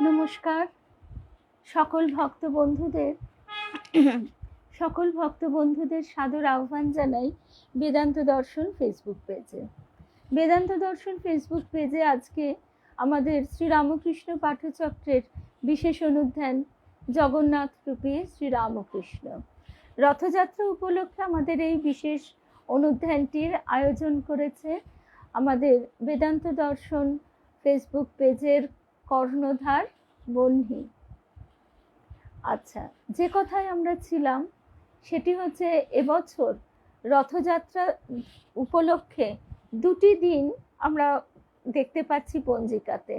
নমস্কার সকল ভক্ত বন্ধুদের সাদর আহ্বান জানাই বেদান্ত দর্শন ফেসবুক পেজে। বেদান্ত দর্শন ফেসবুক পেজে আজকে আমাদের শ্রীরামকৃষ্ণ পাঠচক্রের বিশেষ অনুধ্যান জগন্নাথ রূপে শ্রীরামকৃষ্ণ। রথযাত্রা উপলক্ষে আমাদের এই বিশেষ অনুধ্যানটির আয়োজন করেছে আমাদের বেদান্ত দর্শন ফেসবুক পেজের কর্ণধার বহ্নি। আচ্ছা, যে কথায় আমরা ছিলাম সেটি হচ্ছে এবছর রথযাত্রা উপলক্ষে দুটি দিন আমরা দেখতে পাচ্ছি পঞ্জিকাতে।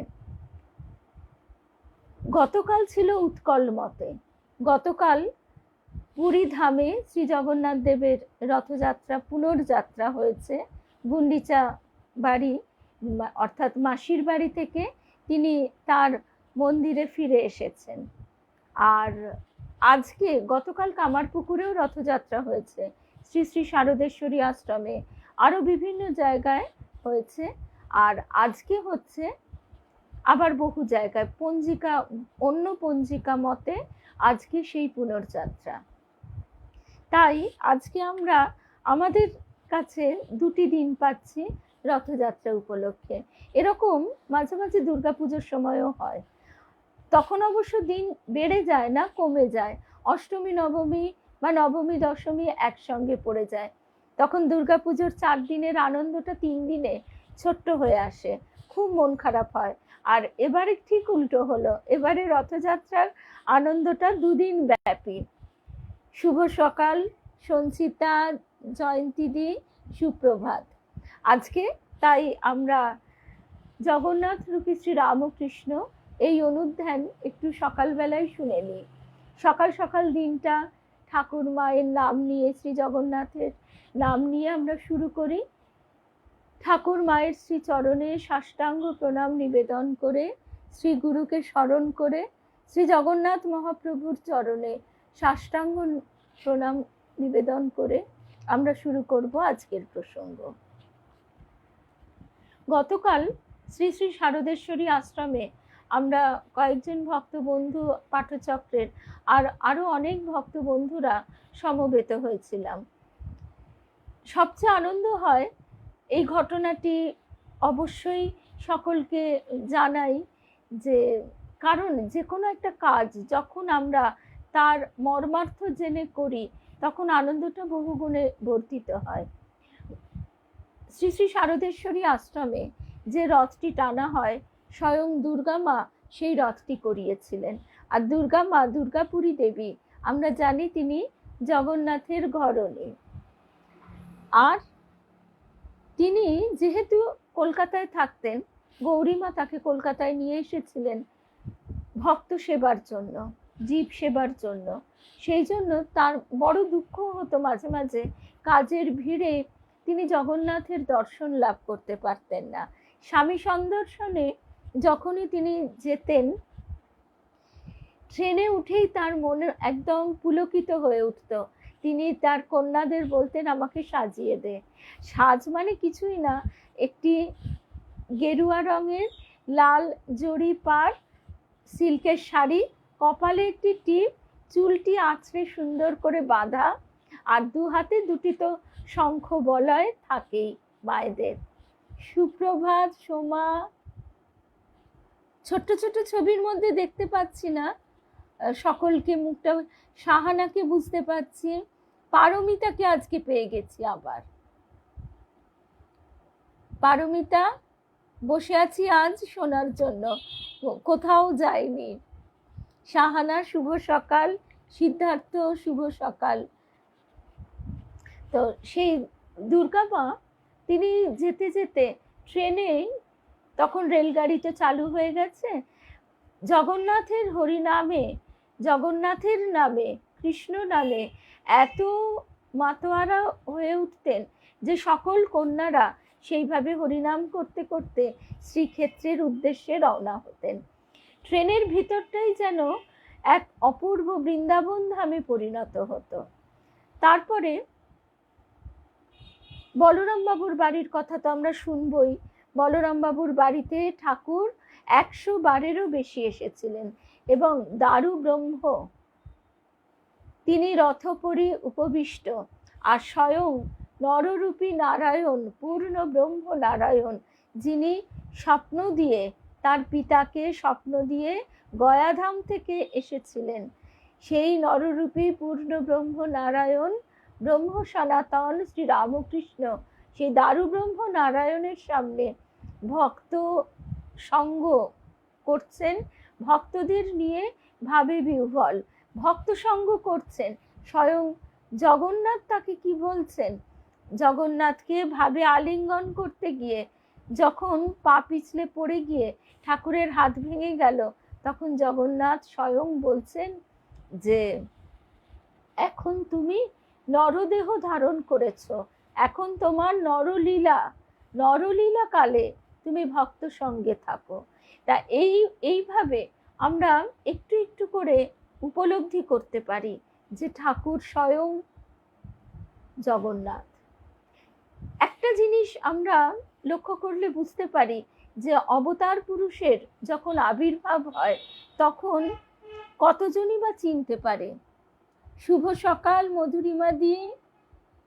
গতকাল ছিল উৎকল মতে, গতকাল পুরী ধামে শ্রী জগন্নাথ দেবের রথযাত্রা পুনর্যাত্রা হয়েছে। গুন্ডিচা বাড়ি অর্থাৎ মাসির বাড়ি থেকে তিনি তার মন্দিরে ফিরে এসেছেন। আর আজকে গতকাল কামারপুকুরেও রথযাত্রা হয়েছে, শ্রী শ্রী শারদেশ্বরী আশ্রমে, আরও বিভিন্ন জায়গায় হয়েছে। আর আজকে হচ্ছে আবার বহু জায়গায় পঞ্জিকা, অন্য পঞ্জিকা মতে আজকে সেই পুনর্যাত্রা। তাই আজকে আমরা আমাদের কাছে দুটি দিন পাচ্ছি রথযাত্রা উপলক্ষে। এরকম মাঝে মাঝে দুর্গাপুজোর সময়ও হয়, তখন অবশ্য দিন বেড়ে যায় না, কমে যায়। অষ্টমী নবমী বা নবমী দশমী একসঙ্গে পড়ে যায়, তখন দুর্গাপুজোর 4 দিনের আনন্দটা 3 দিনে ছোট্ট হয়ে আসে, খুব মন খারাপ হয়। আর এবারে ঠিক উল্টো হলো, এবারে রথযাত্রার আনন্দটা 2 দিন ব্যাপী। শুভ সকাল, সঞ্চিতা, জয়ন্তীদি, সুপ্রভাত। আজকে তাই আমরা জগন্নাথ রূপী শ্রী রামকৃষ্ণ এই অনুধ্যান একটু সকালবেলায় শুনে নিই। সকাল সকাল দিনটা ঠাকুর মায়ের নাম নিয়ে, শ্রী জগন্নাথের নাম নিয়ে আমরা শুরু করি। ঠাকুর মায়ের শ্রী চরণে সাষ্টাঙ্গ প্রণাম নিবেদন করে, শ্রী গুরুকে স্মরণ করে, শ্রী জগন্নাথ মহাপ্রভুর চরণে সাষ্টাঙ্গ প্রণাম নিবেদন করে আমরা শুরু করব আজকের প্রসঙ্গ। গতকাল শ্রী শ্রী শারদেশ্বরী আশ্রমে আমরা কয়েকজন ভক্ত বন্ধু পাঠচক্রের আর আরও অনেক ভক্ত বন্ধুরা সমবেত হয়েছিলাম। সবচেয়ে আনন্দ হয় এই ঘটনাটি অবশ্যই সকলকে জানাই, যে কারণ যে কোনো একটা কাজ যখন আমরা তার মর্মার্থ জেনে করি তখন আনন্দটা বহুগুণে বর্ধিত হয়। শ্রী শ্রী শারদেশ্বরী আশ্রমে যে রথটি টানা হয়, স্বয়ং দুর্গা মা সেই রথটি করিয়েছিলেন। আর দুর্গা মা, দুর্গাপুরী দেবী, আমরা জানি তিনি জগন্নাথের ঘরণী। আর তিনি যেহেতু কলকাতায় থাকতেন, গৌরীমা তাকে কলকাতায় নিয়ে এসেছিলেন ভক্ত সেবার জন্য, জীব সেবার জন্য। সেই জন্য তার বড় দুঃখ হতো মাঝে মাঝে, কাজের ভিড়ে তিনি জগন্নাথের দর্শন লাভ করতে পারতেন না। স্বামী সন্দর্শনে যখনই তিনি যেতেন, ট্রেনে উঠেই তার মনে একদম পুলকিত হয়ে উঠত। তিনি তার কন্যাদের বলতেন, আমাকে সাজিয়ে দে। সাজ মানে কিছুই না, একটি গেরুয়া রঙের লাল জরি পার সিল্কের শাড়ি, কপালে একটি টিপ, চুলটি আঁচড়ে সুন্দর করে বাঁধা, আর 2 হাতে 2টি তো শঙ্খ বলয় থাকেই মায়েদের। সুপ্রভাত, সোমা, ছোট্ট ছোট্ট ছবির মধ্যে দেখতে পাচ্ছি না সকলকে, মুখটা, সাহানাকে বুঝতে পাচ্ছি, পারমিতাকে আজকে পেয়ে গেছি আবার। পারমিতা, বসে আছি আজ শোনার জন্য, কোথাও যাইনি। সাহানা, শুভ সকাল। সিদ্ধার্থ, শুভ সকাল। তো সেই দুর্গা মা, তিনি যেতে যেতে ট্রেনে, তখন রেলগাড়িটা চালু হয়ে গেছে, জগন্নাথের হরিনামে, জগন্নাথের নামে, কৃষ্ণ নামে এত মাতোয়ারা হয়ে উঠতেন যে সকল কন্যারা সেইভাবে হরিনাম করতে করতে শ্রীক্ষেত্রের উদ্দেশ্যে রওনা হতেন। ট্রেনের ভিতরটাই যেন এক অপূর্ব বৃন্দাবন ধামে পরিণত হতো। তারপরে বলরাম বাবুর বাড়ির কথা তো আমরা শুনবই। বলরাম বাবুর বাড়িতে ঠাকুর 100 বারেরও বেশি এসেছিলেন। এবং দারু ব্রহ্ম তিনি রথপরি উপবিষ্ট, আর স্বয়ং নররূপী নারায়ণ, পূর্ণ ব্রহ্ম নারায়ণ, যিনি স্বপ্ন দিয়ে তার পিতাকে স্বপ্ন দিয়ে গয়াধাম থেকে এসেছিলেন, সেই নররূপী পূর্ণ ব্রহ্ম নারায়ণ, ব্রহ্ম সনাতন শ্রী রামকৃষ্ণ, সেই দারু ব্রহ্ম নারায়ণের সামনে ভক্ত সঙ্গ করছেন, ভক্তদের নিয়ে ভাবে বিহ্বল, ভক্ত সঙ্গ করছেন। স্বয়ং জগন্নাথ তাকে কি বলছেন, জগন্নাথকে ভাবে আলিঙ্গন করতে গিয়ে যখন পা পিছলে পড়ে গিয়ে ঠাকুরের হাত ভেঙে গেল, তখন জগন্নাথ স্বয়ং বলছেন যে এখন তুমি নরদেহ ধারণ করেছ, এখন তোমার নরলীলা কালে তুমি ভক্ত সঙ্গে থাকো। তা এইভাবে আমরা একটু একটু করে উপলব্ধি করতে পারি যে ঠাকুর স্বয়ং জগন্নাথ। একটা জিনিস আমরা লক্ষ্য করলে বুঝতে পারি যে অবতার পুরুষের যখন আবির্ভাব হয় তখন কতজনই বা চিনতে পারে। শুভ সকাল মধুরিমা দি,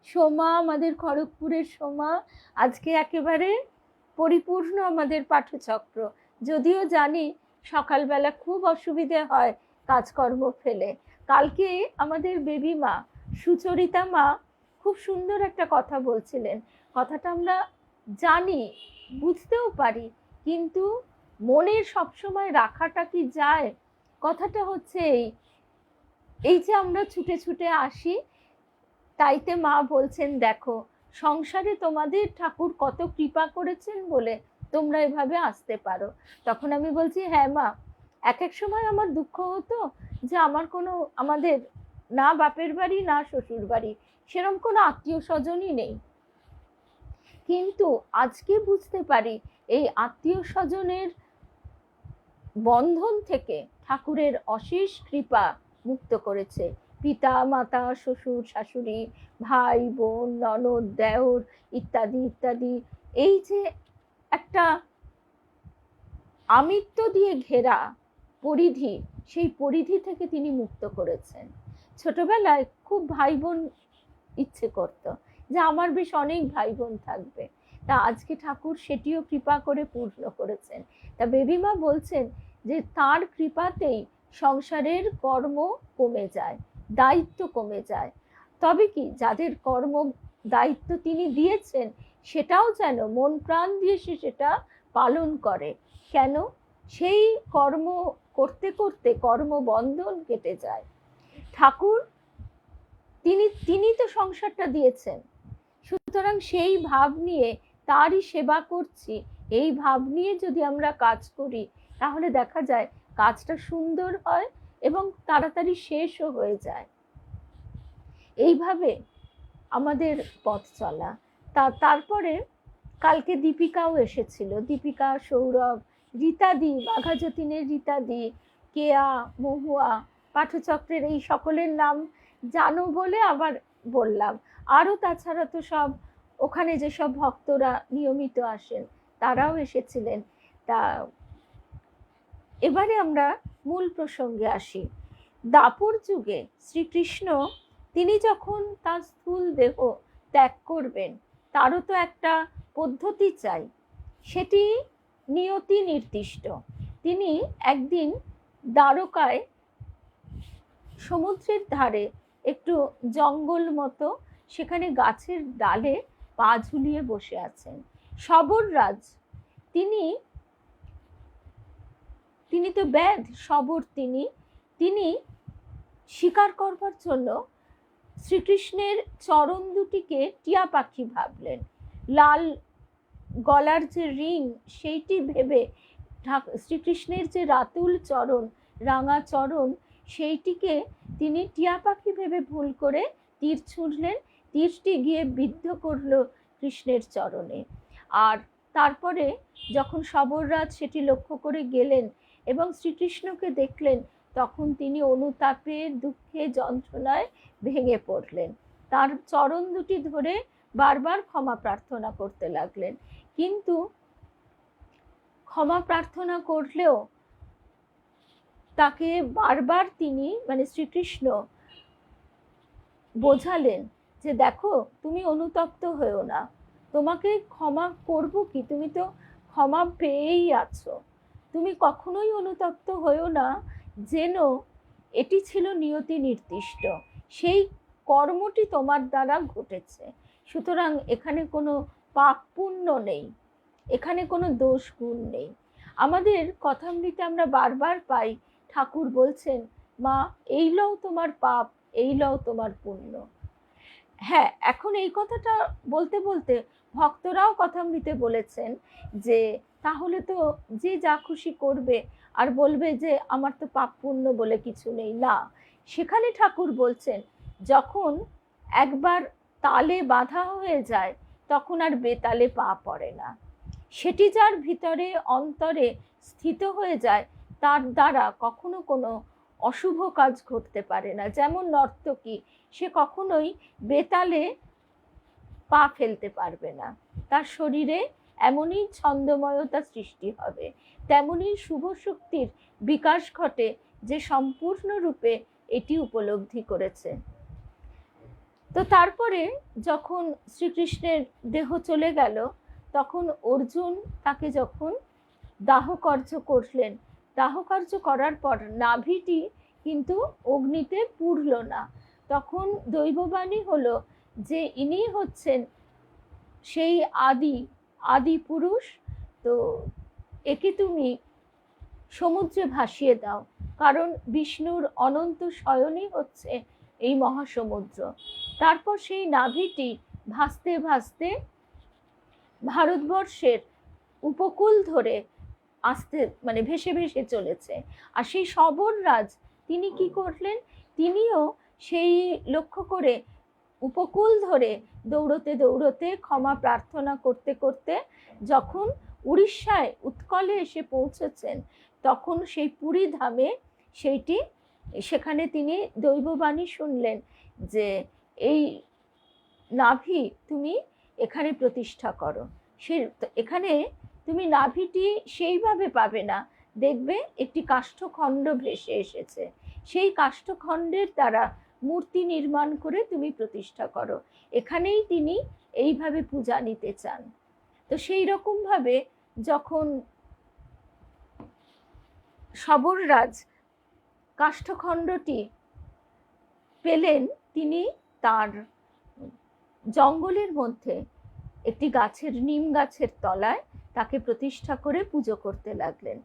সোমা, আমাদের খড়গপুরের সোমা, আজকে একেবারে পরিপূর্ণ আমাদের পাঠচক্র। যদিও জানি সকালবেলা খুব অসুবিধে হয় কাজকর্ম ফেলে। কালকে আমাদের বেবি মা সুচরিতা মা খুব সুন্দর একটা কথা বলছিলেন, কথাটা আমরা জানি, বুঝতেও পারি, কিন্তু মনের সবসময় রাখাটা কি যায়? কথাটা হচ্ছে এই যে আমরা ছুটে ছুটে আসি, তাইতে মা বলছেন দেখো সংসারে তোমাদের ঠাকুর কত কৃপা করেছেন বলে তোমরা এভাবে আসতে পারো। তখন আমি বলছি হ্যাঁ মা, এক এক সময় আমার দুঃখ হতো যে আমাদের না বাপের বাড়ি না শ্বশুর বাড়ি, সেরকম কোনো আত্মীয় স্বজনই নেই, কিন্তু আজকে বুঝতে পারি এই আত্মীয় স্বজনের বন্ধন থেকে ঠাকুরের অশেষ কৃপা মুক্ত করেছে। পিতা মাতা শ্বশুর শাশুড়ি ভাই বোন ননদ দেওর ইত্যাদি ইত্যাদি, এই যে একটা আমিত্ব দিয়ে ঘেরা পরিধি, সেই পরিধি থেকে তিনি মুক্ত করেছেন। ছোটবেলায় খুব ভাই বোন ইচ্ছে করত যে আমার বেশ অনেক ভাই বোন থাকবে, তা আজকে ঠাকুর সেটিও কৃপা করে পূর্ণ করেছেন। তা বেবিমা বলছেন যে তার কৃপাতেই সংসারের কর্ম কমে যায়, দায়িত্ব কমে যায়, তবে কি যাদের কর্ম দায়িত্ব তিনি দিয়েছেন সেটাও যেন মন প্রাণ দিয়ে সে সেটা পালন করে। কেন? সেই কর্ম করতে করতে কর্মবন্ধন কেটে যায়। ঠাকুর তিনি তো সংসারটা দিয়েছেন, সুতরাং সেই ভাব নিয়ে তারই সেবা করছি, এই ভাব নিয়ে যদি আমরা কাজ করি তাহলে দেখা যায় কাজটা সুন্দর হয় এবং তাড়াতাড়ি শেষও হয়ে যায়। এইভাবে আমাদের পথ চলা। তারপরে কালকে দীপিকাও এসেছিল, দীপিকা, সৌরভ, রীতাদি, বাঘা যতীনের রীতাদি, কেয়া, মহুয়া, পাঠচক্রের এই সকলের নাম জানো বলে আবার বললাম। আরও তাছাড়া তো সব ওখানে যেসব ভক্তরা নিয়মিত আসেন তারাও এসেছিলেন। তা এবারে আমরা মূল প্রসঙ্গে আসি। দাপর যুগে শ্রীকৃষ্ণ তিনি যখন তার স্থূল দেহ ত্যাগ করবেন তারও তো একটা পদ্ধতি চাই, সেটি নিয়তি নির্দিষ্ট। তিনি একদিন দ্বারকায় সমুদ্রের ধারে একটু জঙ্গল মতো, সেখানে গাছের ডালে পা ঝুলিয়ে বসে আছেন। শবররাজ তিনি তো ব্যাধ, শবর তিনি শিকার করবার জন্য শ্রীকৃষ্ণের চরণ দুটিকে টিয়া পাখি ভাবলেন। লাল গলার যে রিং সেইটি ভেবে শ্রীকৃষ্ণের যে রাতুল চরণ, রাঙা চরণ, সেইটিকে তিনি টিয়া পাখি ভেবে ভুল করে তীর ছুঁড়লেন। তীরটি গিয়ে বিদ্ধ করল কৃষ্ণের চরণে। আর তারপরে যখন শবররাজ সেটি লক্ষ্য করে গেলেন এবং শ্রীকৃষ্ণকে দেখলেন, তখন তিনি অনুতাপে দুঃখে যন্ত্রণায় ভেঙে পড়লেন। তার চরণ দুটি ধরে বারবার ক্ষমা প্রার্থনা করতে লাগলেন, কিন্তু ক্ষমা প্রার্থনা করলেও তাকে বারবার তিনি মানে শ্রীকৃষ্ণ বোঝালেন যে দেখো তুমি অনুতপ্ত হয়েও না, তোমাকে ক্ষমা করব কি, তুমি তো ক্ষমা পেয়েই আছো, তুমি কখনোই অনুতপ্ত হয়েও না, যেন এটি ছিল নিয়তি নির্দিষ্ট, সেই কর্মটি তোমার দ্বারা ঘটেছে, সুতরাং এখানে কোনো পাপ পুণ্য নেই, এখানে কোনো দোষ গুণ নেই। আমাদের কথামৃতে আমরা বারবার পাই ঠাকুর বলছেন মা এই লও তোমার পাপ, এই লও তোমার পুণ্য। হ্যাঁ, এখন এই কথাটা বলতে বলতে ভক্তরাও কথামৃতে বলেছেন যে তাহলে তো যে যা খুশি করবে আর বলবে যে আমার তো পাপ পুণ্য বলে কিছু নেই, না, সেখানে ঠাকুর বলছেন যখন একবার তালে বাঁধা হয়ে যায় তখন আর বেতালে পা পড়ে না, সেটি যার ভিতরে অন্তরে স্থিত হয়ে যায় তার দ্বারা কখনো কোনো অশুভ কাজ ঘটতে পারে না। যেমন নর্তকী, সে কখনোই বেতালে পা ফেলতে পারবে না, তার শরীরে এমনই ছন্দময়তা সৃষ্টি হবে, তেমনই শুভ শক্তির বিকাশ ঘটে যে সম্পূর্ণরূপে এটি উপলব্ধি করেছে। তো তারপরে যখন শ্রীকৃষ্ণের দেহ চলে গেল তখন অর্জুন তাকে যখন দাহকার্য করলেন, দাহকার্য করার পর নাভিটি কিন্তু অগ্নিতে পুড়ল না, তখন দৈববাণী হলো যে ইনি হচ্ছেন সেই আদি পুরুষ, তো একে তুমি সমুদ্রে ভাসিয়ে দাও, কারণ বিষ্ণুর অনন্ত শয়নই হচ্ছে এই মহাসমুদ্র। তারপর সেই নাভিটি ভাসতে ভাসতে ভারতবর্ষের উপকূল ধরে আসতে মানে ভেসে ভেসে চলেছে। আর সেই সবররাজ তিনি কি করলেন, তিনিও সেই লক্ষ্য করে উপকূল ধরে দৌড়তে দৌড়তে ক্ষমা প্রার্থনা করতে করতে যখন উড়িষ্যায় উৎকলে এসে পৌঁছেছেন তখন সেই পুরী ধামে সেখানে তিনি দৈববাণী শুনলেন যে এই নাভি তুমি এখানে প্রতিষ্ঠা করো, এখানে তুমি নাভিটি সেইভাবে পাবে না, দেখবে একটি কাষ্ঠখণ্ড ভেসে এসেছে, সেই কাষ্ঠখণ্ডের দ্বারা মূর্তি নির্মাণ করে তুমি প্রতিষ্ঠা করো, এখানেই তিনি এইভাবে পূজা নিতে চান। তো সেই রকমভাবে যখন সবররাজ কাষ্ঠখণ্ডটি পেলেন, তিনি তার জঙ্গলের মধ্যে একটি গাছের নিম গাছের তলায় তাকে প্রতিষ্ঠা করে পুজো করতে লাগলেন।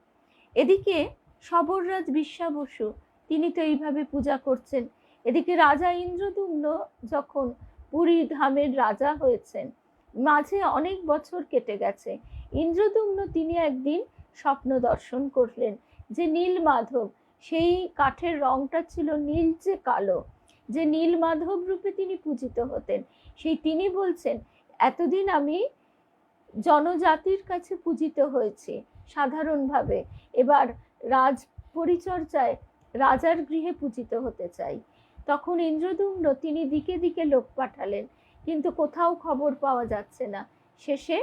এদিকে সবররাজ বিশ্বাবসু তিনি তো এইভাবে পূজা করছেন, এদিকে রাজা ইন্দ্রদুম্ন যখন পুরী ধামের রাজা হয়েছেন, মাঝে অনেক বছর কেটে গেছে, ইন্দ্রদুম্ন তিনি একদিন স্বপ্ন দর্শন করলেন যে নীলমাধব, সেই কাঠের রংটা ছিল নীলচে কালো, যে নীলমাধব রূপে তিনি পূজিত হতেন, সেই তিনি বলছেন এতদিন আমি জনজাতির কাছে পূজিত হয়েছি সাধারণভাবে, এবার রাজ পরিচর্যায় রাজার গৃহে পূজিত হতে চাই। তখন ইন্দ্রদুম্ন তিনি দিকে দিকে লোক পাঠালেন, কিন্তু কোথাও খবর পাওয়া যাচ্ছে না। শেষে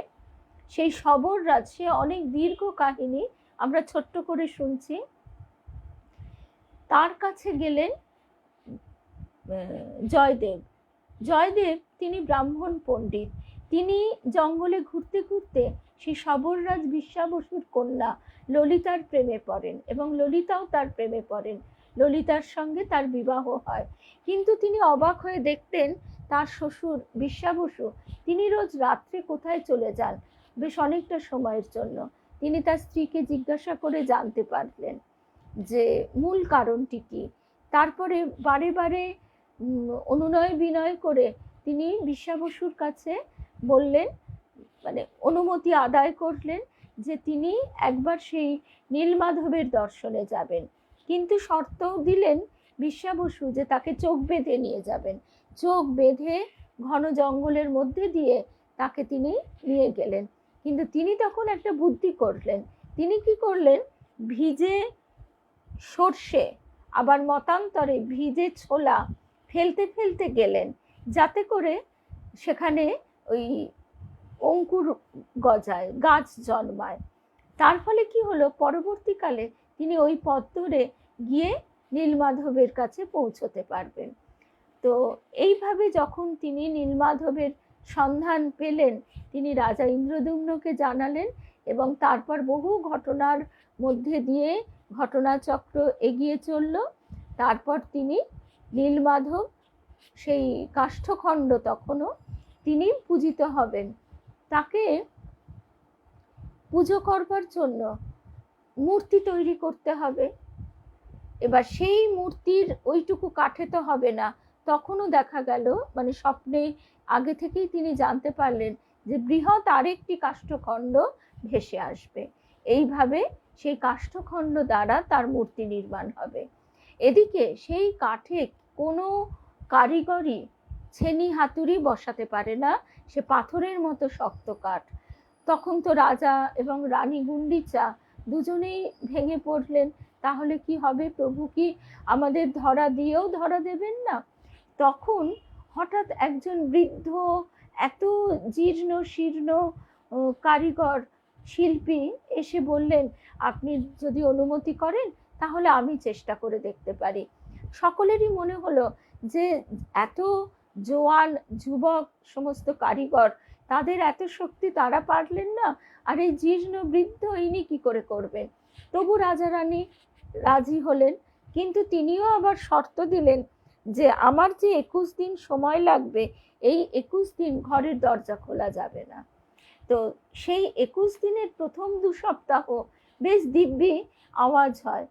সেই সবররাজ, সে অনেক দীর্ঘ কাহিনী আমরা ছোট্ট করে শুনছি, তার কাছে গেলেন জয়দেব। জয়দেব তিনি ব্রাহ্মণ পণ্ডিত, তিনি জঙ্গলে ঘুরতে ঘুরতে সেই সবররাজ বিশ্বাবসুর কন্যা ললিতার প্রেমে পড়েন এবং ললিতাও তার প্রেমে পড়েন, ললিতার সঙ্গে তার বিবাহ হয়। কিন্তু তিনি অবাক হয়ে দেখতেন তার শ্বশুর বিশ্বাবসু তিনি রোজ রাত্রে কোথায় চলে যান বেশ অনেকটা সময়ের জন্য। তিনি তার স্ত্রীকে জিজ্ঞাসা করে জানতে পারলেন যে মূল কারণটি কি। তারপরে বারে বারে অনুনয় বিনয় করে তিনি বিশ্বাবসুর কাছে বললেন, মানে অনুমতি আদায় করলেন যে তিনি একবার সেই নীলমাধবের দর্শনে যাবেন, কিন্তু শর্তও দিলেন বিশ্বাবসু যে তাকে চোখ বেঁধে নিয়ে যাবেন। চোখ বেঁধে ঘন জঙ্গলের মধ্যে দিয়ে তাকে তিনি নিয়ে গেলেন, কিন্তু তিনি তখন একটা বুদ্ধি করলেন। তিনি কি করলেন, ভিজে সর্ষে আবার মতান্তরে ভিজে ছোলা ফেলতে ফেলতে গেলেন, যাতে করে সেখানে ওই অঙ্কুর গজায়, গাছ জন্মায়। তার ফলে কি হলো, পরবর্তীকালে তিনি ওই পথ ধরে গিয়ে নীলমাধবের কাছে পৌঁছতে পারবেন। তো এইভাবে যখন তিনি নীলমাধবের সন্ধান পেলেন, তিনি রাজা ইন্দ্রদ্যুম্নকে জানালেন, এবং তারপর বহু ঘটনার মধ্যে দিয়ে ঘটনাচক্র এগিয়ে চলল। তারপর তিনি নীলমাধব, সেই কাষ্ঠখণ্ড তখনও, তিনি পূজিত হবেন। তাকে পুজো করবার জন্য মূর্তি তৈরি করতে হবে। এবার সেই মূর্তির ওইটুকু কাঠে তো হবে না, তখনও দেখা গেল, মানে স্বপ্নে আগে থেকেই তিনি জানতে পারলেন যে বৃহৎ আরেকটি কাষ্ঠখণ্ড ভেসে আসবে। এইভাবে সেই কাষ্ঠখণ্ড দ্বারা তার মূর্তি নির্মাণ হবে। এদিকে সেই কাঠে কোনো কারিগরি ছেনি হাতুড়ি বসাতে পারে না, সে পাথরের মতো শক্ত কাঠ। তখন তো রাজা এবং রানী গুন্ডিচা দুজনেই ভেঙে পড়লেন, তাহলে কি হবে, প্রভু কি আমাদের ধরা দিয়েও ধরা দেবেন না? তখন হঠাৎ একজন বৃদ্ধ, এত জীর্ণ শীর্ণ কারিগর শিল্পী এসে বললেন, আপনি যদি অনুমতি করেন তাহলে আমি চেষ্টা করে দেখতে পারি। সকলেরই মনে হলো যে এত জোয়ান যুবক সমস্ত কারিগর, তাদের এত শক্তি তারা পারলেন না, আর এই জীর্ণ বৃদ্ধ ইনি কি করে করবেন? তবু রাজা রানী রাজি হলেন, কিন্তু তিনিও আবার শর্ত দিলেন যে আমার যে 21 দিন সময় লাগবে, এই 21 দিন ঘরের দরজা খোলা যাবে না। তো সেই 21 দিনের প্রথম 2 সপ্তাহ বেশ দিব্যি আওয়াজ হয়।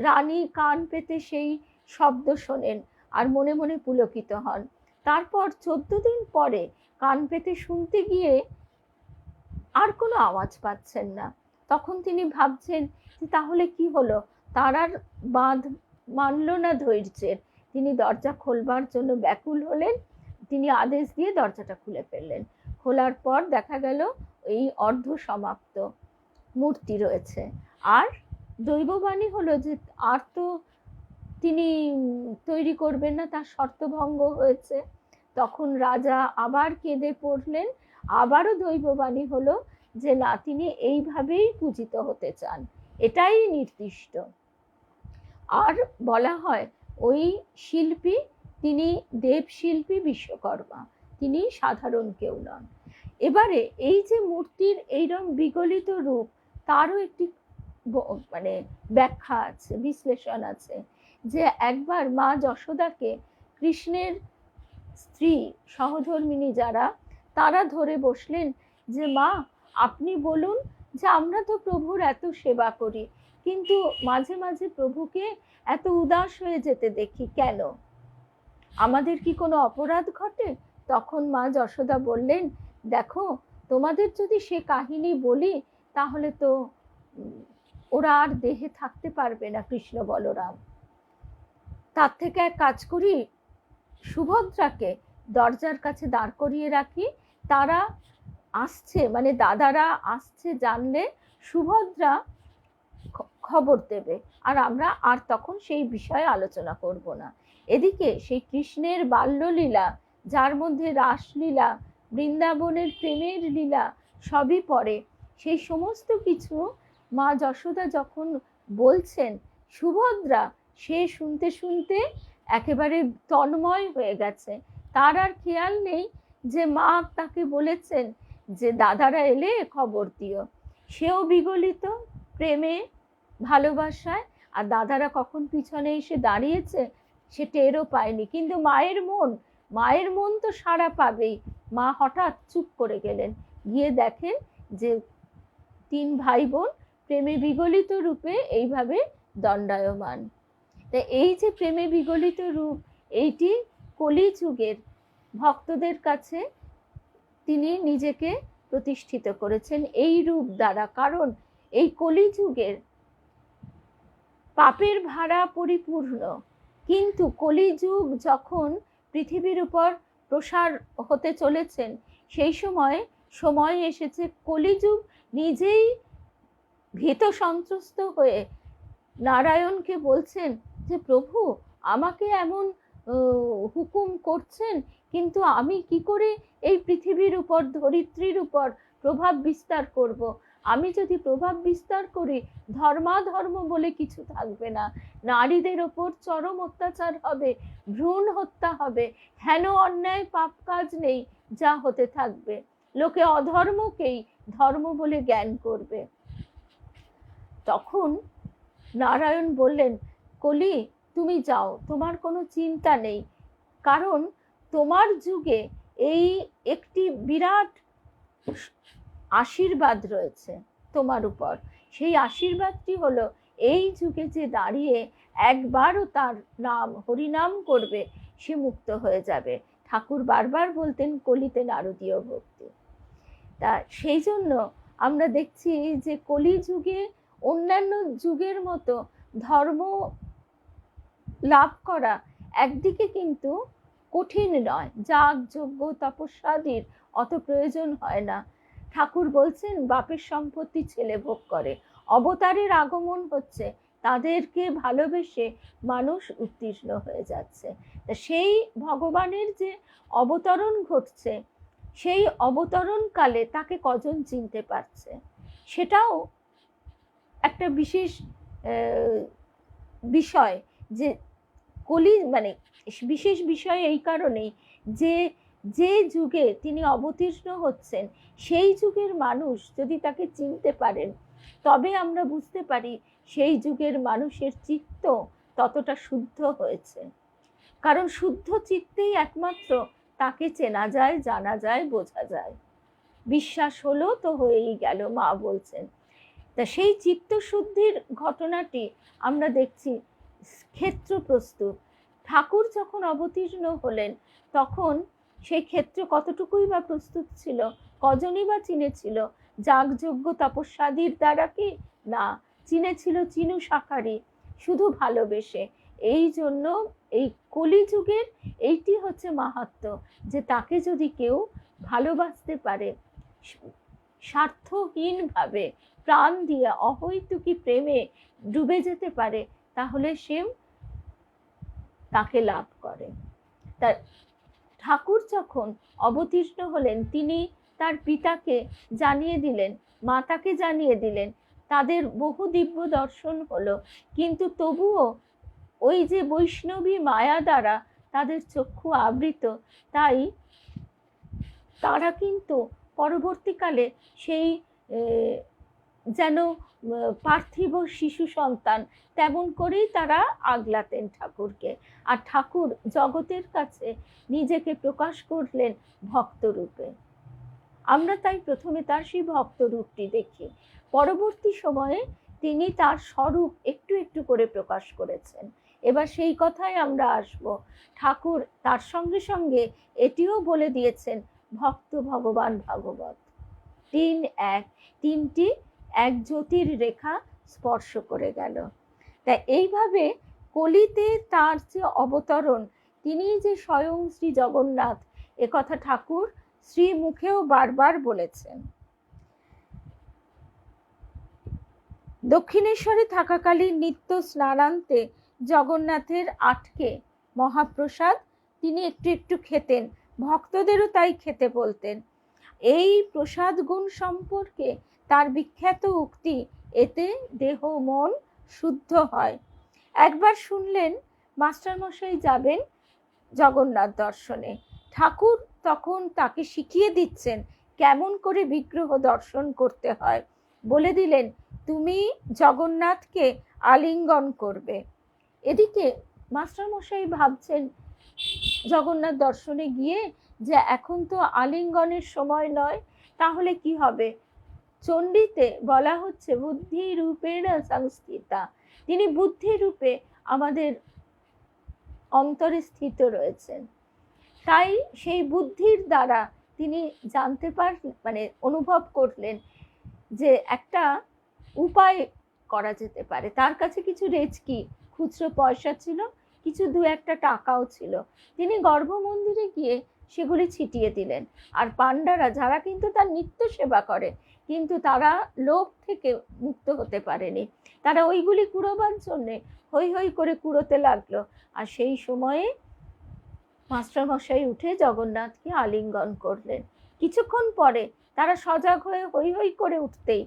রানী কান পেতে সেই শব্দ শোনেন আর মনে মনে পুলকিত হন। তারপর 14 দিন পরে কান পেতে শুনতে গিয়ে আর কোনো আওয়াজ পাচ্ছেন না। তখন তিনি ভাবছেন যে তাহলে কি হলো, তার আর বাঁধ মানল না ধৈর্যের। তিনি দরজা খোলবার জন্য ব্যাকুল হলেন। তিনি আদেশ দিয়ে দরজাটা খুলে ফেললেন। খোলার পর দেখা গেল এই অর্ধ সমাপ্ত মূর্তি রয়েছে। আর দৈববাণী হলো যে আর তো তিনি তৈরি করবেন না, তার শর্তভঙ্গ হয়েছে। তখন রাজা আবার কেঁদে পড়লেন। আবারও দৈববাণী হলো যে না, তিনি এইভাবেই পূজিত হতে চান, এটাই নির্দিষ্ট। আর বলা হয় ওই শিল্পী, তিনি দেবশিল্পী বিশ্বকর্মা, তিনি সাধারণ কেউ নন। এবারে এই যে মূর্তির এইরকম বিগলিত রূপ, তারও একটি মানে ব্যাখ্যা আছে, বিশ্লেষণ আছে। যে একবার মা যশোদাকে কৃষ্ণের স্ত্রী সহধর্মিণী যারা, তারা ধরে বসলেন যে মা আপনি বলুন যে আমরা তো প্রভুর এত সেবা করি, কিন্তু মাঝে মাঝে প্রভুকে এত উদাস হয়ে যেতে দেখি, কেন? আমাদের কি কোনো অপরাধ ঘটে? তখন মা যশোদা বললেন, দেখো তোমাদের যদি সে কাহিনী বলি তাহলে তো ওরা আর দেহে থাকতে পারবে না, কৃষ্ণ বলরাম। তার থেকে এক কাজ করি, সুভদ্রাকে দরজার কাছে দাঁড় করিয়ে রাখি, তারা আসছে, মানে দাদারা আসছে জানলে সুভদ্রা খবর দেবে, আর আমরা আর তখন সেই বিষয়ে আলোচনা করব না। এদিকে সেই কৃষ্ণের বাল্যলীলা, যার মধ্যে রাসলীলা, বৃন্দাবনের প্রেমের লীলা সবই পড়ে, সেই সমস্ত কিছু মা যশোদা যখন বলছেন, সুভদ্রা সে শুনতে শুনতে একেবারে তন্ময় হয়ে গেছে। তার আর খেয়াল নেই যে মা তাকে বলেছেন যে দাদারা এলে খবর দিও। সেও বিগলিত প্রেমে ভালোবাসায়, আর দাদারা কখন পিছনে এসে দাঁড়িয়েছে সে টেরও পায়নি। কিন্তু মায়ের মন তো সাড়া পাবেই। মা হঠাৎ চুপ করে গেলেন, গিয়ে দেখেন যে 3 ভাই বোন প্রেমে বিগলিত রূপে এইভাবে দণ্ডায়মান। তা এই যে প্রেমে বিগলিত রূপ, এইটি কলিযুগের ভক্তদের কাছে তিনি নিজেকে প্রতিষ্ঠিত করেছেন এই রূপ দ্বারা। কারণ এই কলিযুগের পাপের ভাড়া পরিপূর্ণ, কিন্তু কলিযুগ যখন পৃথিবীর উপর প্রসার হতে চলেছেন, সেই সময় এসেছে কলিযুগ নিজেই ভীত সন্ত্রস্ত হয়ে নারায়ণকে বলছেন যে প্রভু আমাকে এমন হুকুম করছেন, কিন্তু আমি কি করে এই পৃথিবীর উপর, ধরিত্রীর উপর প্রভাব বিস্তার করব? আমি যদি প্রভাব বিস্তার করি, ধর্মাধর্ম বলে কিছু থাকবে না, নারীদের ওপর চরম অত্যাচার হবে, ভ্রূণ হত্যা হবে, হেন অন্যায় পাপ কাজ নেই যা হতে থাকবে, লোকে অধর্মকেই ধর্ম বলে জ্ঞান করবে। তখন নারায়ণ বললেন, কলি তুমি যাও, তোমার কোনো চিন্তা নেই, কারণ তোমার যুগে এই একটি বিরাট আশীর্বাদ রয়েছে তোমার উপর। সেই আশীর্বাদটি হলো এই যুগে যে দাঁড়িয়ে একবারও তার নাম হরিনাম করবে সে মুক্ত হয়ে যাবে। ঠাকুর বারবার বলতেন কলিতে নারদীয় ভক্তি। তা সেই জন্য আমরা দেখছি যে কলি যুগে অন্যান্য যুগের মতো ধর্ম লাভ করা একদিকে কিন্তু কঠিন নয়, যাগ যজ্ঞ তপস্যাদির অত প্রয়োজন হয় না। ঠাকুর বলছেন বাপের সম্পত্তি ছেলে ভোগ করে, অবতারের আগমন হচ্ছে, তাদেরকে ভালোবেসে মানুষ উত্তীর্ণ হয়ে যাচ্ছে। তা সেই ভগবানের যে অবতরণ ঘটছে, সেই অবতরণকালে তাকে কজন চিনতে পারছে, সেটাও একটা বিশেষ বিষয়। যে কলি মানে বিশেষ বিষয় এই কারণেই যে যে যুগে তিনি অবতীর্ণ হচ্ছেন সেই যুগের মানুষ যদি তাকে চিনতে পারেন, তবে আমরা বুঝতে পারি সেই যুগের মানুষের চিত্ত ততটা শুদ্ধ হয়েছে। কারণ শুদ্ধ চিত্তেই একমাত্র তাকে চেনা যায়, জানা যায়, বোঝা যায়। বিশ্বাস হলো তো হয়েই গেল, মা বলছেন। তা সেই চিত্তশুদ্ধির ঘটনাটি আমরা দেখছি ক্ষেত্র প্রস্তুত। ঠাকুর যখন অবতীর্ণ হলেন তখন সেই ক্ষেত্র কতটুকুই বা প্রস্তুত ছিল, কজনই বা চিনেছিল? যাগযজ্ঞ তপস্যাদির দ্বারা কি না, চিনেছিল চিনু শাকারি, শুধু ভালোবেসে। এই জন্য এই কলিযুগের এইটি হচ্ছে মাহাত্ম্য, যে তাকে যদি কেউ ভালোবাসতে পারে, স্বার্থহীনভাবে প্রাণ দিয়ে অহৈতুকী প্রেমে ডুবে যেতে পারে, তাহলে সে তাকে লাভ করে। তা ঠাকুর যখন অবতীর্ণ হলেন তিনি তার পিতাকে জানিয়ে দিলেন, মাতাকে জানিয়ে দিলেন, তাদের বহু দিব্য দর্শন হলো, কিন্তু তবুও ওই যে বৈষ্ণবী মায়া দ্বারা তাদের চক্ষু আবৃত, তাই তারা কিন্তু পরবর্তীকালে সেই যেন পার্থিব শিশু সন্তান তেমন করেই তারা আগলাতেন ঠাকুরকে। আর ঠাকুর জগতের কাছে নিজেকে প্রকাশ করলেন ভক্তরূপে। আমরা তাই প্রথমে তার সেই ভক্তরূপটি দেখি, পরবর্তী সময়ে তিনি তার স্বরূপ একটু একটু করে প্রকাশ করেছেন। এবার সেই কথায় আমরা আসব। ঠাকুর তার সঙ্গে সঙ্গে এটিও বলে দিয়েছেন ভক্ত ভগবান ভাগবত, তিন এক, তিনটি এক জ্যোতির রেখা স্পর্শ করে গেল। তাই এইভাবে কলিতে তার যে অবতরণ, তিনি যে স্বয়ং শ্রী জগন্নাথ, একথা ঠাকুর শ্রীমুখেও বারবার বলেছেন। দক্ষিণেশ্বরে থাকাকালীন নিত্য স্নানান্তে জগন্নাথের আটকে মহাপ্রসাদ তিনি একটু একটু খেতেন, ভক্তদেরও তাই খেতে বলতেন। এই প্রসাদ গুণ সম্পর্কে তার বিখ্যাত উক্তি, এতে দেহ মন শুদ্ধ হয়। একবার শুনলেন মাস্টারমশাই যাবেন জগন্নাথ দর্শনে, ঠাকুর তখন তাকে শিখিয়ে দিচ্ছেন কেমন করে বিগ্রহ দর্শন করতে হয়। বলে দিলেন, তুমি জগন্নাথকে আলিঙ্গন করবে। এদিকে মাস্টারমশাই ভাবছেন জগন্নাথ দর্শনে গিয়ে যে এখন তো আলিঙ্গনের সময় নয়, তাহলে কি হবে? চণ্ডীতে বলা হচ্ছে বুদ্ধি রূপেণ সংস্থিতা, তিনি বুদ্ধি রূপে আমাদের অন্তরে স্থিত রয়েছেন। তাই সেই বুদ্ধির দ্বারা তিনি জানতে পারলেন, মানে অনুভব করলেন যে একটা উপায় করা যেতে পারে। তার কাছে কিছু রেচকি খুচরো পয়সা ছিল, কিছু দু একটা টাকাও ছিল। তিনি গর্ভমন্দিরে গিয়ে সেগুলি ছিটিয়ে দিলেন। আর পাণ্ডারা, যারা কিন্তু তার নিত্য সেবা করে, কিন্তু তারা লোভ থেকে মুক্ত হতে পারেনি, তারা ওইগুলি কুড়োবার জন্যে হৈ হৈ করে কুড়োতে লাগলো। আর সেই সময়ে মাস্টারমশাই উঠে জগন্নাথকে আলিঙ্গন করলেন। কিছুক্ষণ পরে তারা সজাগ হয়ে হৈ হৈ করে উঠতেই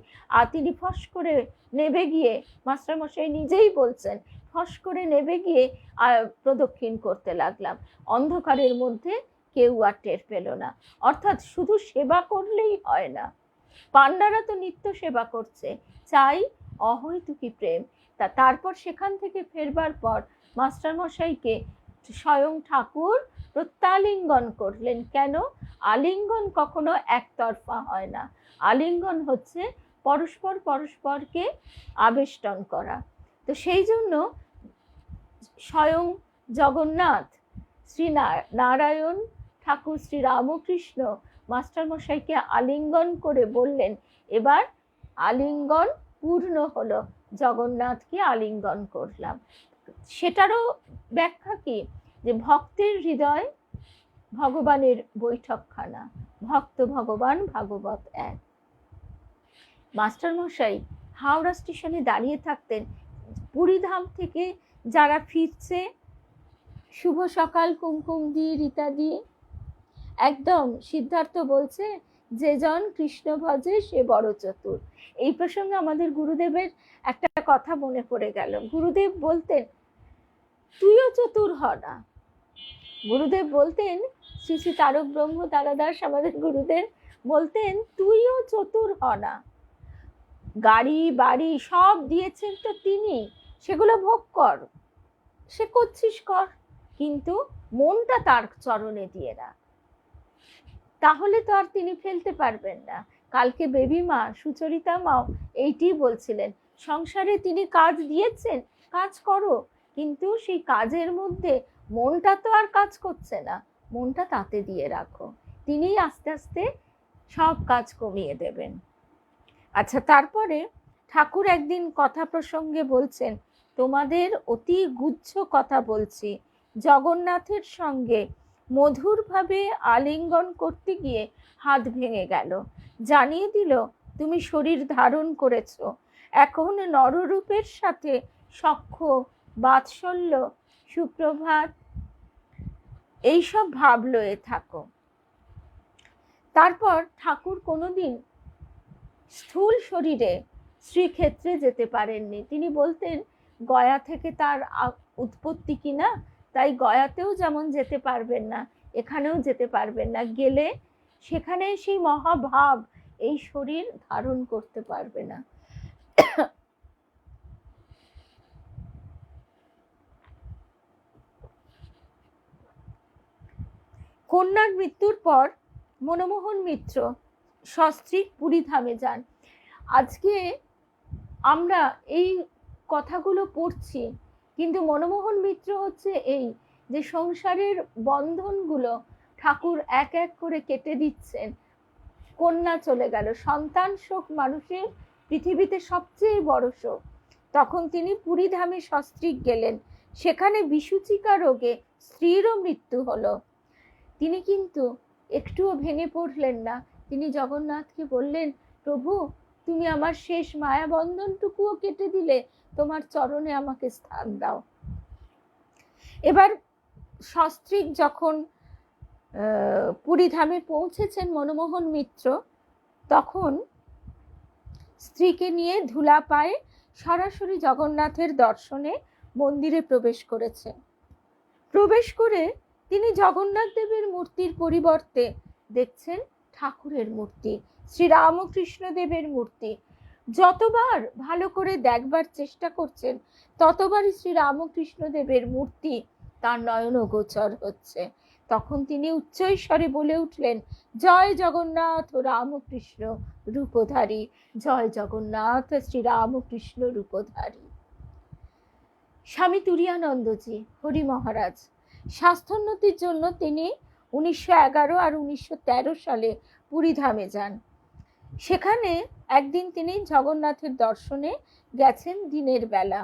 তিনি ফস করে নেবে গিয়ে, মাস্টারমশাই নিজেই বলছেন, ফস করে নেবে গিয়ে প্রদক্ষিণ করতে লাগলাম। অন্ধকারের মধ্যে কেউ আর টের পেল না। অর্থাৎ শুধু সেবা করলেই হয় না, পান্ডারা তো নিত্য সেবা করছে, চাই অহৈতুকী প্রেম। তারপর সেখান থেকে ফেরবার পর মাস্টারমশাইকে স্বয়ং ঠাকুর প্রত্যালিঙ্গন করলেন। কেন? আলিঙ্গন কখনো একতরফা হয় না, আলিঙ্গন হচ্ছে পরস্পর পরস্পরকে আবেষ্টন করা। তো সেই জন্য স্বয়ং জগন্নাথ, শ্রী নারায়ণ ঠাকুর, শ্রী রামকৃষ্ণ মাস্টারমশাইকে আলিঙ্গন করে বললেন, এবার আলিঙ্গন পূর্ণ হলো, জগন্নাথকে আলিঙ্গন করলাম। সেটারও ব্যাখ্যা কি? যে ভক্তের হৃদয় ভগবানের বৈঠকখানা, ভক্ত ভগবান ভাগবত এক। মাস্টারমশাই হাওড়া স্টেশনে দাঁড়িয়ে থাকতেন। পুরীধাম থেকে যারা ফিরছে, শুভ সকাল কুমকুম দি রীতা দি, একদম সিদ্ধার্থ বলছে, যে জন কৃষ্ণ ভজে সে বড় চতুর। এই প্রসঙ্গে আমাদের গুরুদেবের একটা কথা মনে পড়ে গেল। গুরুদেব বলতেন, তুইও চতুর হ না। গুরুদেব বলতেন, শ্রী শ্রী তারক ব্রহ্ম তারাদাস আমাদের গুরুদেব বলতেন, তুইও চতুর হ না। গাড়ি বাড়ি সব দিয়েছেন তো তিনি, সেগুলো ভোগ কর, সে করছিস কর, কিন্তু মনটা তার চরণে দিয়ে রাখ, তাহলে তো আর তিনি ফেলতে পারবেন না। কালকে বেবি মা সুচরিতা মাও এইটি বলছিলেন, সংসারে তিনি কাজ দিয়েছেন, কাজ করো, কিন্তু সেই কাজের মধ্যে মনটা তো আর কাজ করছে না, মনটা তাতে দিয়ে রাখো, তিনিই আস্তে আস্তে সব কাজ কমিয়ে দেবেন। আচ্ছা, তারপরে ঠাকুর একদিন কথা প্রসঙ্গে বলছেন, তোমাদের অতি গুচ্ছ কথা বলছি, জগন্নাথের সঙ্গে মধুরভাবে আলিঙ্গন করতে গিয়ে হাত ভেঙে গেল, জানিয়ে দিল তুমি শরীর ধারণ করেছ, এখন নররূপের সাথে সখ্য, বাৎসল্য, সুপ্রভাত এইসব ভাব লয়ে থাকো। তারপর ঠাকুর কোনোদিন স্থূল শরীরে শ্রীক্ষেত্রে যেতে পারেননি। তিনি বলতেন, গয়া থেকে তার উৎপত্তি কিনা, তাই গয়াতেও যেমন যেতে পারবেন না, এখানেও যেতে পারবেন না, গেলে সেখানে সেই মহাভাব এই শরীর ধারণ করতে পারবে না। কন্যার মৃত্যুর পর মনমোহন মিত্র সস্ত্রীক পুরীধামে যান। আজকে আমরা এই কথাগুলো পড়ছি, কিন্তু মনমোহন মিত্র হচ্ছে এই যে সংসারের বন্ধনগুলো ঠাকুর এক এক করে কেটে দিচ্ছেন। কন্যা চলে গেল, সন্তান শোক মানুষের পৃথিবীতে সবচেয়ে বড় শোক। তখন তিনি পুরীধামে সস্ত্রীক গেলেন, সেখানে বিসূচিকা রোগে স্ত্রীরও মৃত্যু হলো। তিনি কিন্তু একটুও ভেঙে পড়লেন না, তিনি জগন্নাথকে বললেন, প্রভু তুমি আমার শেষ মায়াবন্ধনটুকুও কেটে দিলে, তোমার চরণে আমাকে স্থান দাও। এবার সস্ত্রীক যখন পুরীধামে পৌঁছেছেন মনমোহন মিত্র, তখন স্ত্রীকে নিয়ে ধুলা পায়ে সরাসরি জগন্নাথের দর্শনে মন্দিরে প্রবেশ করেছেন। প্রবেশ করে তিনি জগন্নাথ দেবের মূর্তির পরিবর্তে দেখছেন ঠাকুরের মূর্তি, শ্রীরামকৃষ্ণ দেবের মূর্তি। যতবার ভালো করে দেখবার চেষ্টা করছেন, ততবারই শ্রীরামকৃষ্ণ দেবের মূর্তি তার নয়নগোচর হচ্ছে। তখন তিনি উচ্চৈস্বরে বলে উঠলেন, জয় জগন্নাথ রামকৃষ্ণ রূপধারী, জয় জগন্নাথ শ্রীরামকৃষ্ণ রূপধারী। স্বামী তুরীয়ানন্দজি হরি মহারাজ স্বাস্থ্যোন্নতির জন্য তিনি 1911 আর 1913 সালে পুরীধামে যান। সেখানে একদিন তিনি জগন্নাথের দর্শনে গেছেন দিনের বেলা।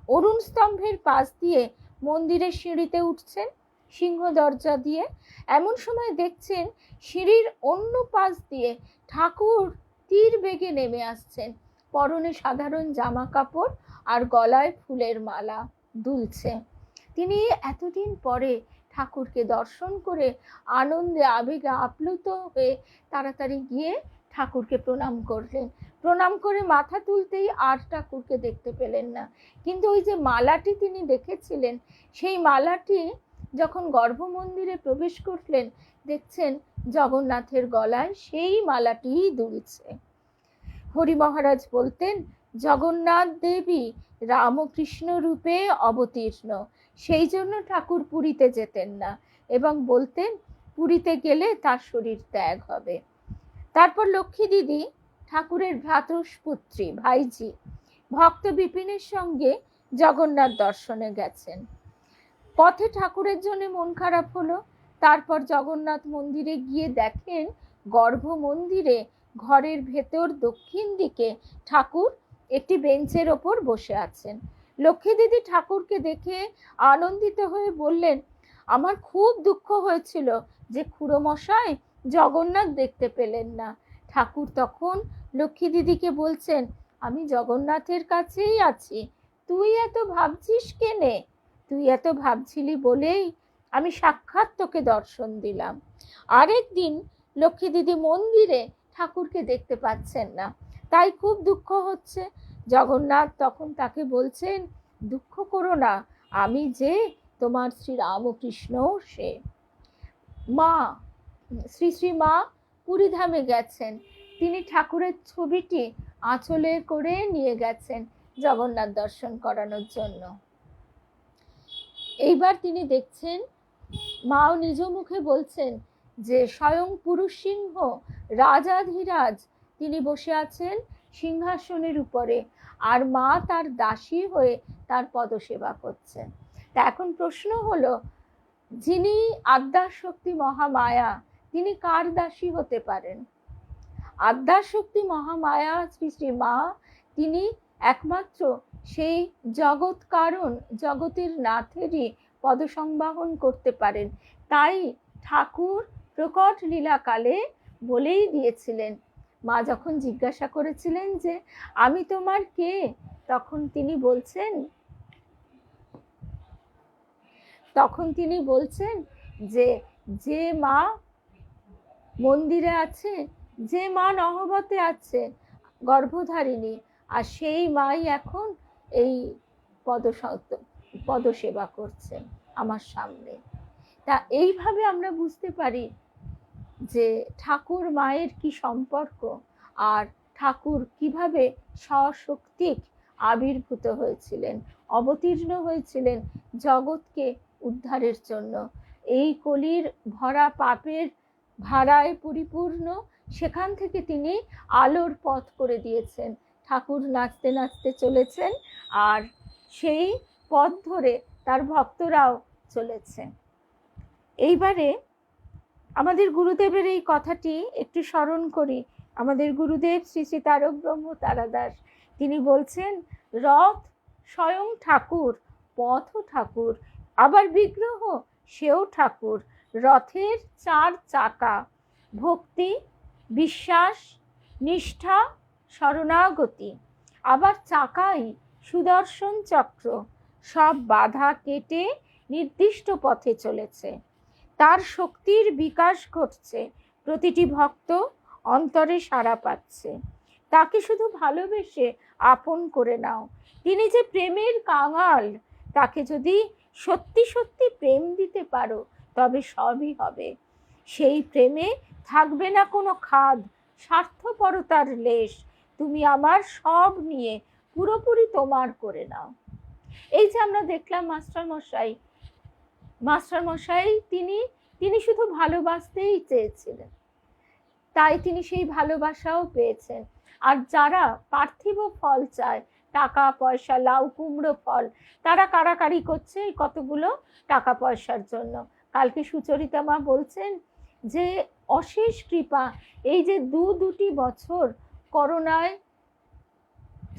অরুণ স্তম্ভের পাশ দিয়ে মন্দিরের সিঁড়িতে উঠছেন, সিংহ দরজা দিয়ে। এমন সময় দেখছেন সিঁড়ির অন্য পাশ দিয়ে ঠাকুর তীর বেগে নেমে আসছেন, পরনে সাধারণ জামা কাপড় আর গলায় ফুলের মালা দুলছে। তিনি এতদিন পরে ঠাকুরকে দর্শন করে আনন্দে আবেগে আপ্লুত হয়ে তাড়াতাড়ি গিয়ে ঠাকুরকে প্রণাম করলেন। প্রণাম করে মাথা তুলতেই আর ঠাকুরকে দেখতে পেলেন না। কিন্তু ওই যে মালাটি তিনি দেখেছিলেন, সেই মালাটি যখন গর্ভমন্দিরে প্রবেশ করলেন, দেখছেন জগন্নাথের গলায় সেই মালাটিই দুলছে। হরি মহারাজ বলতেন, জগন্নাথ দেবী রামকৃষ্ণ রূপে অবতীর্ণ, সেই জন্য ঠাকুর পুরীতে যেতেন না এবং বলতেন পুরীতে গেলে তার শরীর ত্যাগ হবে। তারপর লক্ষ্মী দিদি, ঠাকুরের ভ্রাতুষ্পুত্রী ভাইজি, ভক্ত বিপিনের সঙ্গে জগন্নাথ দর্শনে গেছেন। পথে ঠাকুরের জন্য মন খারাপ হলো। তারপর জগন্নাথ মন্দিরে গিয়ে দেখেন গর্ভ মন্দিরে ঘরের ভেতর দক্ষিণ দিকে ঠাকুর একটি বেঞ্চের ওপর বসে আছেন। লক্ষ্মী দিদি ঠাকুরকে দেখে আনন্দিত হয়ে বললেন, আমার খুব দুঃখ হয়েছিল যে খুড়োমশাই জগন্নাথ দেখতে পেলেন না। ঠাকুর তখন লক্ষ্মী দিদিকে বলছেন, আমি জগন্নাথের কাছেই আছি, তুই এত ভাবছিস কেনে? তুই এত ভাবছিলি বলেই আমি সাক্ষাৎ তোকে দর্শন দিলাম। আরেক দিন লক্ষ্মী দিদি মন্দিরে ঠাকুরকে দেখতে পাচ্ছেন না, তাই খুব দুঃখ হচ্ছে। জগন্নাথ তখন তাকে বলছেন, দুঃখ করো না, আমি যে তোমার শ্রী রামকৃষ্ণ সে। মা, শ্রী শ্রী মা পুরীধামে গেছেন, তিনি ঠাকুরের ছবিটি আঁচলে করে নিয়ে গেছেন জগন্নাথ দর্শন করানোর জন্য। এইবার তিনি দেখছেন, মাও নিজ মুখে বলছেন যে স্বয়ং পুরুষ সিংহ রাজাধিরাজ তিনি বসে আছেন সিংহাসনের উপরে, আর মা তার দাসী হয়ে তার পদসেবা করছেন। তা এখন প্রশ্ন হলো, যিনি আদ্যাশক্তি মহামায়া, তিনি কার দাসী হতে পারেন? আদ্যাশক্তি মহামায়া শ্রী শ্রী মা, তিনি একমাত্র সেই জগৎ কারণ, জগতের নাথেরই পদসংবাহন করতে পারেন। তাই ঠাকুর প্রকট লীলাকালে বলেই দিয়েছিলেন। মা যখন জিজ্ঞাসা করেছিলেন যে আমি তোমার কে, তখন তিনি বলছেন যে যে মা মন্দিরে আছে, যে মা নহবতে আছে গর্ভধারিণী, আর সেই মাই এখন এই পদসেবা করছেন আমার সামনে। তা এইভাবে আমরা বুঝতে পারি যে ঠাকুর মায়ের কি সম্পর্ক, আর ঠাকুর কিভাবে সশক্তিক আবির্ভূত হয়েছিলেন, অবতীর্ণ হয়েছিলেন জগৎকে উদ্ধারের জন্য। এই কলির ভরা পাপের ভাড়ায় পরিপূর্ণ, সেখান থেকে তিনি আলোর পথ করে দিয়েছেন। ঠাকুর নাচতে নাচতে চলেছেন, আর সেই পথ ধরে তার ভক্তরাও চলেছে। এইবারে আমাদের গুরুদেবের এই কথাটি একটু স্মরণ করি। আমাদের গুরুদেব শ্রী শ্রী তারক ব্রহ্ম তারাদাস, তিনি বলছেন, রথ স্বয়ং ঠাকুর, পথও ঠাকুর, আবার বিগ্রহ সেও ঠাকুর। রথের 4 চাকা, ভক্তি, বিশ্বাস, নিষ্ঠা, শরণাগতি, আবার চাকাই সুদর্শন চক্র, সব বাধা কেটে নির্দিষ্ট পথে চলেছে। তার শক্তির বিকাশ ঘটছে, প্রতিটি ভক্ত অন্তরে সাড়া পাচ্ছে। তাকে শুধু ভালোবেসে আপন করে নাও। তিনি যে প্রেমের কাঙাল, তাকে যদি সত্যি সত্যি প্রেম দিতে পারো তবে সবই হবে। সেই প্রেমে থাকবে না কোনো খাদ, স্বার্থপরতার লেশ। তুমি আমার সব নিয়ে পুরোপুরি তোমার করে নাও। এই যে আমরা দেখলাম মাস্টারমশাই তিনি শুধু ভালোবাসতেই চেয়েছিলেন, তাই তিনি সেই ভালোবাসাও পেয়েছেন। আর যারা পার্থিব ফল চায়, টাকা পয়সা, লাউ কুমড়ো ফল, তারা কাড়াকাড়ি করছে এই কতগুলো টাকা পয়সার জন্য। কালকে সুচরিতা মা বলছেন যে অশেষ কৃপা, এই যে দুটি বছর করোনায়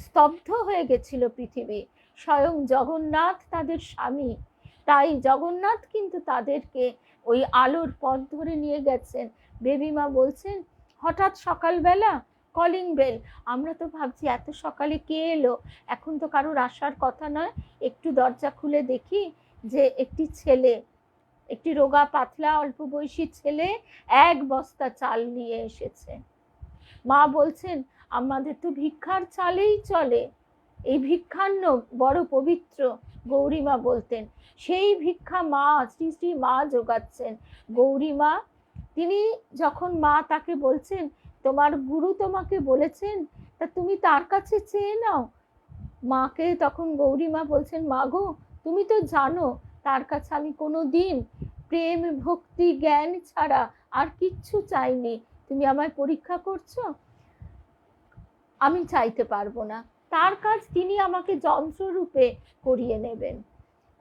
স্তব্ধ হয়ে গেছিল পৃথিবী, স্বয়ং জগন্নাথ তাদের স্বামী, তাই জগন্নাথ কিন্তু তাদেরকে ওই আলোর পথ ধরে নিয়ে গেছেন। বেবিমা বলছেন, হঠাৎ সকালবেলা কলিং বেল, আমরা তো ভাবছি এত সকালে কে এলো, এখন তো কারোর আসার কথা নয়। একটু দরজা খুলে দেখি যে একটি ছেলে, একটি রোগা পাতলা অল্প বয়সী ছেলে 1 বস্তা চাল নিয়ে এসেছে। মা বলছেন আমাদের তো ভিক্ষার চালেই চলে, এই ভিক্ষান্ন বড় পবিত্র। গৌরীমা বলতেন সেই ভিক্ষা মা, শ্রী শ্রী মা যোগাচ্ছেন। গৌরীমা তিনি যখন মা তাকে বলছেন তোমার গুরু তোমাকে বলেছেন, তা তুমি তার কাছে চেয়ে নাও। মাকে তখন গৌরীমা বলছেন মা গো, তুমি তো জানো তার কাছে আমি কোনো দিন প্রেম ভক্তি জ্ঞান ছাড়া আর কিচ্ছু চাইনি, তুমি আমায় পরীক্ষা করছো, আমি চাইতে পারবো না, তার কাজ তিনি আমাকে যন্ত্ররূপে করিয়ে নেবেন।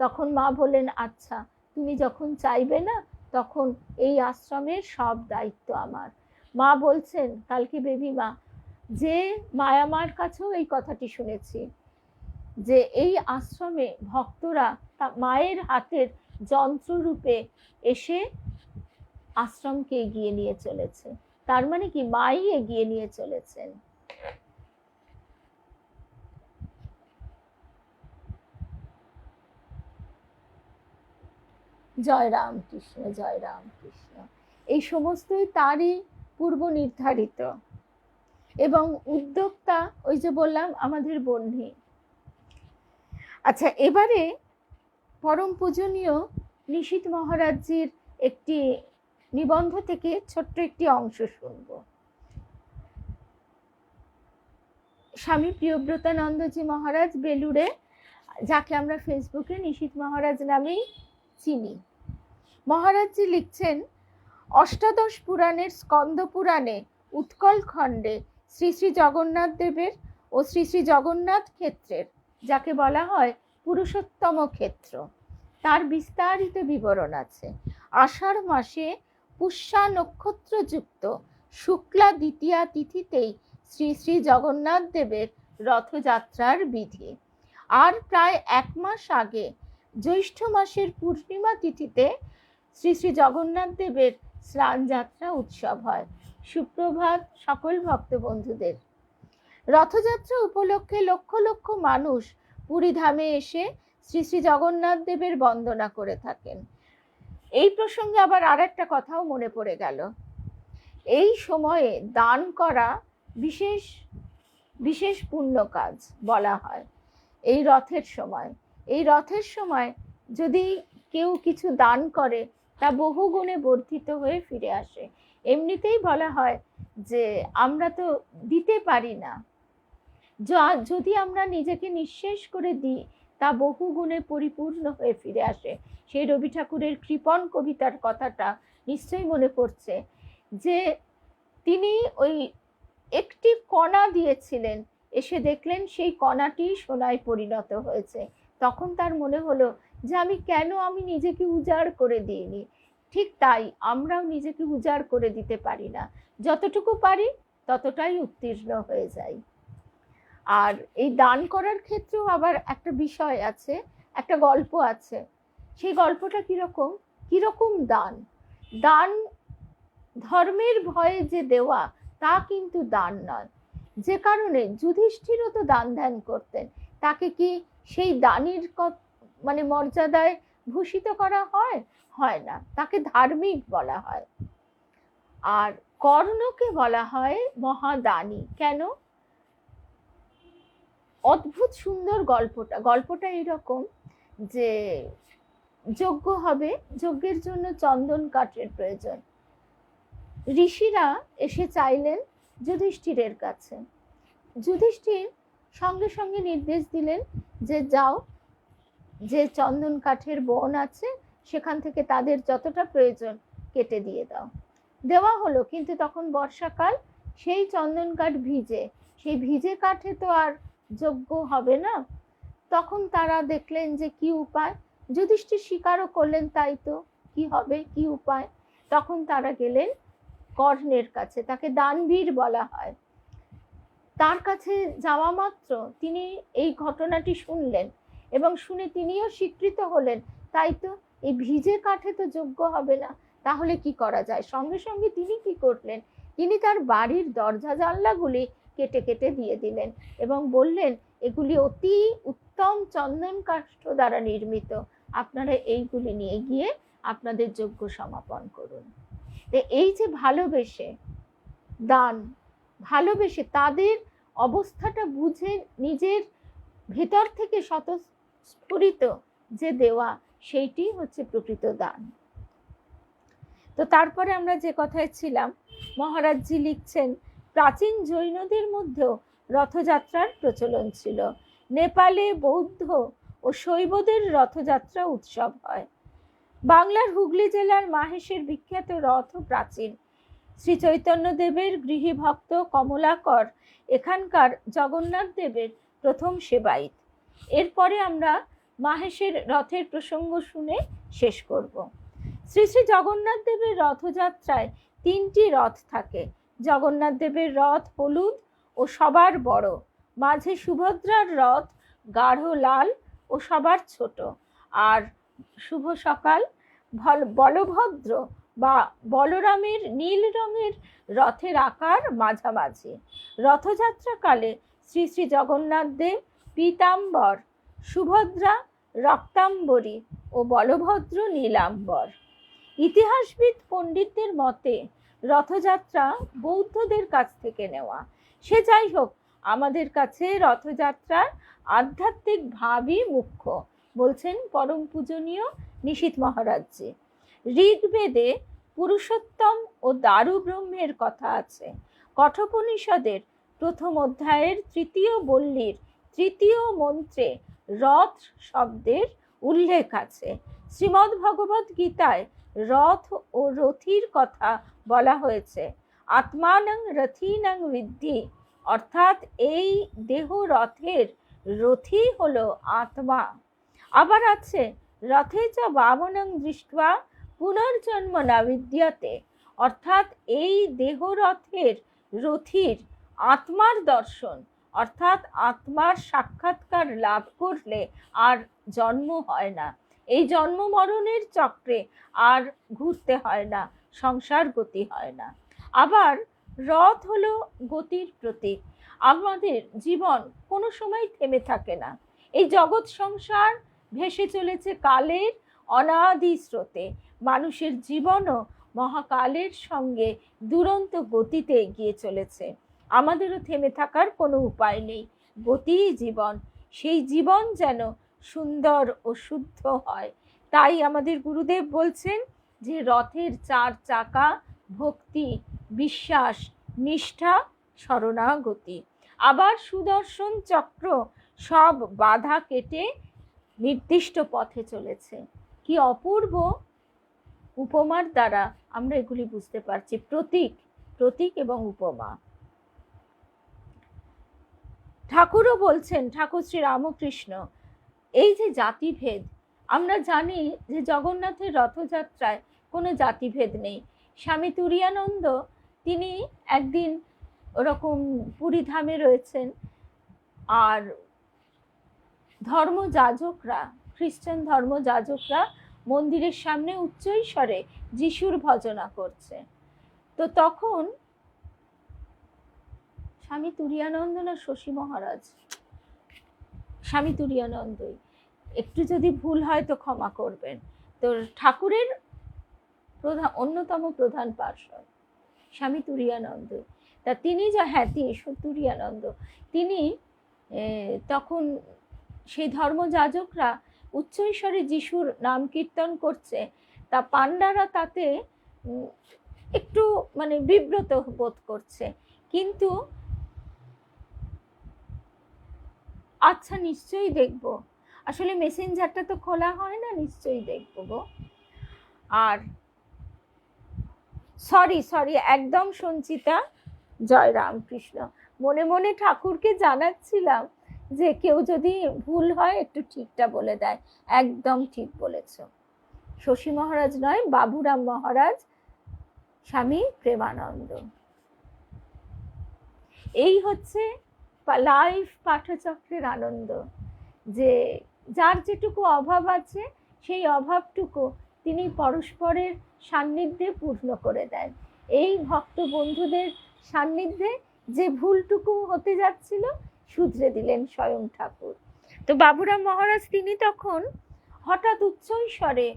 তখন মা বললেন আচ্ছা তুমি যখন চাইবে না তখন এই আশ্রমের সব দায়িত্ব আমার। মা বলছেন কালকে বেবি মা, যে মায়ামার কাছেও এই কথাটি শুনেছি যে এই আশ্রমে ভক্তরা মায়ের হাতের যন্ত্ররূপে এসে আশ্রমকে এগিয়ে নিয়ে চলেছে। তার মানে কি মাই এগিয়ে নিয়ে চলেছেন। জয় রাম কৃষ্ণ, জয় রাম কৃষ্ণ। এই সমস্তই তারই পূর্ব নির্ধারিত এবং উদ্যোক্তা ওই যে বললাম আমাদের বন্ধু। আচ্ছা এবারে পরম পূজনীয় নিশীথ মহারাজজির একটি নিবন্ধ থেকে ছোট্ট একটি অংশ শুনব। স্বামী প্রিয়ব্রতানন্দজি মহারাজ বেলুড়ে, যাকে আমরা ফেসবুকে নিশীথ মহারাজ নামেই চিনি। মহারাজজি লিখছেন অষ্টাদশ পুরাণের স্কন্দ পুরাণে উৎকল খণ্ডে শ্রী শ্রী জগন্নাথ দেবের ও শ্রী শ্রী জগন্নাথ ক্ষেত্রের, যাকে বলা হয় পুরুষোত্তম ক্ষেত্র, তার বিস্তারিত বিবরণ আছে। আষাঢ় মাসে পুষ্যা নক্ষত্রযুক্ত শুক্লা দ্বিতীয়া তিথিতেই শ্রী শ্রী জগন্নাথ দেবের রথযাত্রার বিধি। আর প্রায় 1 মাস আগে জ্যৈষ্ঠ মাসের পূর্ণিমা তিথিতে শ্রী শ্রী জগন্নাথ দেবের স্নান যাত্রা উৎসব হয়। সুপ্রভাত সকল ভক্ত বন্ধুদের। রথযাত্রা উপলক্ষে লক্ষ লক্ষ মানুষ পুরী ধামে এসে শ্রী শ্রী জগন্নাথ দেবের বন্দনা করে থাকেন। এই প্রসঙ্গে আবার আর একটা কথাও মনে পড়ে গেল। এই সময়ে দান করা বিশেষ বিশেষ পুণ্য কাজ বলা হয়। এই রথের সময়, এই রথের সময় যদি কেউ কিছু দান করে তা বহু গুণে বর্ধিত হয়ে ফিরে আসে। এমনিতেই বলা হয় যে আমরা তো দিতে পারি না, যদি আমরা নিজেকে নিঃশেষ করে দিই তা বহু গুণে পরিপূর্ণ হয়ে ফিরে আসে। সেই রবি ঠাকুরের কৃপণ কবিতার কথাটা নিশ্চয়ই মনে পড়ছে যে তিনি ওই একটি কণা দিয়েছিলেন, এসে দেখলেন সেই কণাটি সোনায় পরিণত হয়েছে। তখন তার মনে হলো যে আমি নিজেকে উজাড় করে দিইনি। ঠিক তাই আমরাও নিজেকে উজাড় করে দিতে পারি না, যতটুকু পারি ততটাই উত্তীর্ণ হয়ে যাই। আর এই দান করার ক্ষেত্রেও আবার একটা বিষয় আছে, একটা গল্প আছে। সেই গল্পটা কিরকম দান, দান ধর্মের ভয়ে যে দেওয়া তা কিন্তু দান নয়। যে কারণে যুধিষ্ঠিরও তো দান ধ্যান করতেন, তাকে কি সেই দানির মানে মর্যাদায় ভূষিত করা হয়? হয় না, তাকে ধার্মিক বলা হয়। আর কর্ণকে বলা হয় মহাদানী। কেন? অদ্ভুত সুন্দর গল্পটা এরকম যে যজ্ঞ হবে, যজ্ঞের জন্য চন্দন কাঠের প্রয়োজন। ঋষিরা এসে চাইলেন যুধিষ্ঠিরের কাছে। যুধিষ্ঠির সঙ্গে সঙ্গে নির্দেশ দিলেন যে যাও, যে চন্দন কাঠের বন আছে সেখান থেকে তাদের যতটা প্রয়োজন কেটে দিয়ে দাও। দেওয়া হলো, কিন্তু তখন বর্ষাকাল, সেই চন্দন কাঠ ভিজে, সেই ভিজে কাঠে তো আর যজ্ঞ হবে না। তখন তারা দেখলেন যে কি উপায়, যুধিষ্ঠির স্বীকারও করলেন তাই তো, কি হবে, কি উপায়। তখন তারা গেলেন কর্ণের কাছে, তাকে দানবীর বলা হয়। তার কাছে যাওয়া মাত্র তিনি এই ঘটনাটি শুনলেন এবং শুনে তিনিও স্বীকৃত হলেন, তাই তো এই ভিজে কাঠে তো যজ্ঞ হবে না, তাহলে কি করা যায়। সঙ্গে সঙ্গে তিনি কি করলেন, তিনি তার বাড়ির দরজা জানলাগুলি কেটে কেটে দিয়ে দিলেন এবং বললেন এগুলি অতি উত্তম চন্দন কাষ্ঠ দ্বারা নির্মিত, আপনারা এইগুলি নিয়ে গিয়ে আপনাদের যজ্ঞ সমাপন করুন। এই যে ভালোবেসে দান, ভালোবেসে তাদের অবস্থাটা বুঝে নিজের ভেতর থেকে স্বতঃস্ফুরিত যে দেওয়া, সেইটি হচ্ছে প্রকৃত দান। তো তারপরে আমরা যে কথায় ছিলাম, মহারাজজি লিখছেন, প্রাচীন জৈনদের মধ্যেও রথযাত্রার প্রচলন ছিল। নেপালে বৌদ্ধ ও শৈবদের রথযাত্রা উৎসব হয়। বাংলার হুগলি জেলার মাহেশের বিখ্যাত রথ প্রাচীন। শ্রী চৈতন্য দেবের গৃহী ভক্ত কমলাকর এখানকার জগন্নাথ দেবের প্রথম সেবায়িত। এরপরে আমরা মাহেশের রথের প্রসঙ্গ শুনে শেষ করব। শ্রী শ্রী জগন্নাথ দেবের রথযাত্রায় 3টি রথ থাকে। জগন্নাথ দেবের রথ হলুদ ও সবার বড়, মাঝে সুভদ্রার রথ গাঢ় লাল ও সবার ছোট, আর শুভ সকাল বলভদ্র বা বলরামের নীল রঙের রথের আকার মাঝামাঝি। রথযাত্রাকালে শ্রী শ্রী জগন্নাথ দেব পীতাম্বর, সুভদ্রা রক্তাম্বরী ও বলভদ্র নীলাম্বর। ইতিহাসবিদ পণ্ডিতদের মতে রথযাত্রা বৌদ্ধদের কাছ থেকে নেওয়া। সে যাই হোক, আমাদের কাছে রথযাত্রার আধ্যাত্মিক ভাবই মুখ্য, বলছেন পরম পূজনীয় নিশীথ মহারাজজি। ঋগ্বেদে পুরুষোত্তম ও দারু ব্রহ্মের কথা আছে। কঠোপনিষদের প্রথম অধ্যায়ের 3য় বল্লীর 3য় মন্ত্রে রথ শব্দের উল্লেখ আছে। শ্রীমদ্ ভগবদ্ গীতায় রথ ও রথীর কথা বলা হয়েছে। আত্মানং রথীনং বিদ্ধি, অর্থাৎ এই দেহ রথের রথী হলো আত্মা। আবার আছে রথে চ বামনং দৃष्ट्वा পুনর্জন্ম না বিদ্যতে, অর্থাৎ এই দেহ রথের রথীর আত্মার দর্শন, অর্থাৎ আত্মার সাক্ষাৎকার লাভ করলে আর জন্ম হয় না, এই জন্ম মরণের চক্রে আর ঘুরতে হয় না, সংসার গতি হয় না। আবার রথ হলো গতির প্রতীক। আমাদের জীবন কোনো সময় থেমে থাকে না। এই জগৎ সংসার ভেসে চলেছে কালের অনাদি স্রোতে। মানুষের জীবনও মহাকালের সঙ্গে দুরন্ত গতিতে এগিয়ে চলেছে। আমাদেরও থেমে থাকার কোনো উপায় নেই। গতিই জীবন। সেই জীবন যেন সুন্দর ও শুদ্ধ হয়। তাই আমাদের গুরুদেব বলছেন যে রথের 4 চাকা ভক্তি, বিশ্বাস, নিষ্ঠা, শরণাগতি। আবার সুদর্শন চক্র সব বাধা কেটে নির্দিষ্ট পথে চলেছে। কি অপূর্ব উপমার দ্বারা আমরা এগুলি বুঝতে পারছি। প্রতীক এবং উপমা। ঠাকুরও বলছেন, ঠাকুর শ্রী রামকৃষ্ণ, এই যে জাতিভেদ, আমরা জানি যে জগন্নাথের রথযাত্রায় কোনো জাতিভেদ নেই। স্বামী তুরীয়ানন্দ তিনি একদিন ওরকম পুরী ধামে রয়েছেন, আর ধর্মযাজকরা, খ্রিস্টান ধর্মযাজকরা মন্দিরের সামনে উচ্চৈস্বরে যিশুর ভজনা করছে। তো তখন স্বামী তুরীয়ানন্দ না শশী মহারাজ, স্বামী তুরীয়ানন্দই, একটু যদি ভুল হয় তো ক্ষমা করবেন, তো ঠাকুরের অন্যতম প্রধান পার্ষদ স্বামী তুরীয়ানন্দ, তা তিনি তুরীয়ানন্দ, তিনি তখন সেই ধর্মযাজকরা উচ্চৈস্বরে যিশুর নাম কীর্তন করছে, তা পান্ডারা তাতে একটু বিব্রত বোধ করছে। কিন্তু আচ্ছা নিশ্চয়ই দেখব, আসলে মেসেঞ্জারটা তো খোলা হয় না, নিশ্চয়ই দেখব গো। আর সরি একদম সঞ্চিতা, জয় রামকৃষ্ণ, মনে মনে ঠাকুরকে জানাচ্ছিলাম যে কেউ যদি ভুল হয় একটু ঠিকটা বলে দেয়। একদম ঠিক বলেছ, শশী মহারাজ নয়, বাবুরাম মহারাজ, স্বামী প্রেমানন্দ। এই হচ্ছে লাইফ পাঠচক্রের আনন্দ, যে যার যেটুকু অভাব আছে সেই অভাবটুকু তিনি পরস্পরের সান্নিধ্যে পূর্ণ করে দেন। এই ভক্ত বন্ধুদের সান্নিধ্যে যে ভুলটুকু হতে যাচ্ছিল শুধরে দিলেন স্বয়ং ঠাকুর। তো বাবুরাম মহারাজ তিনি তখন হঠাৎ উচ্চৈস্বরে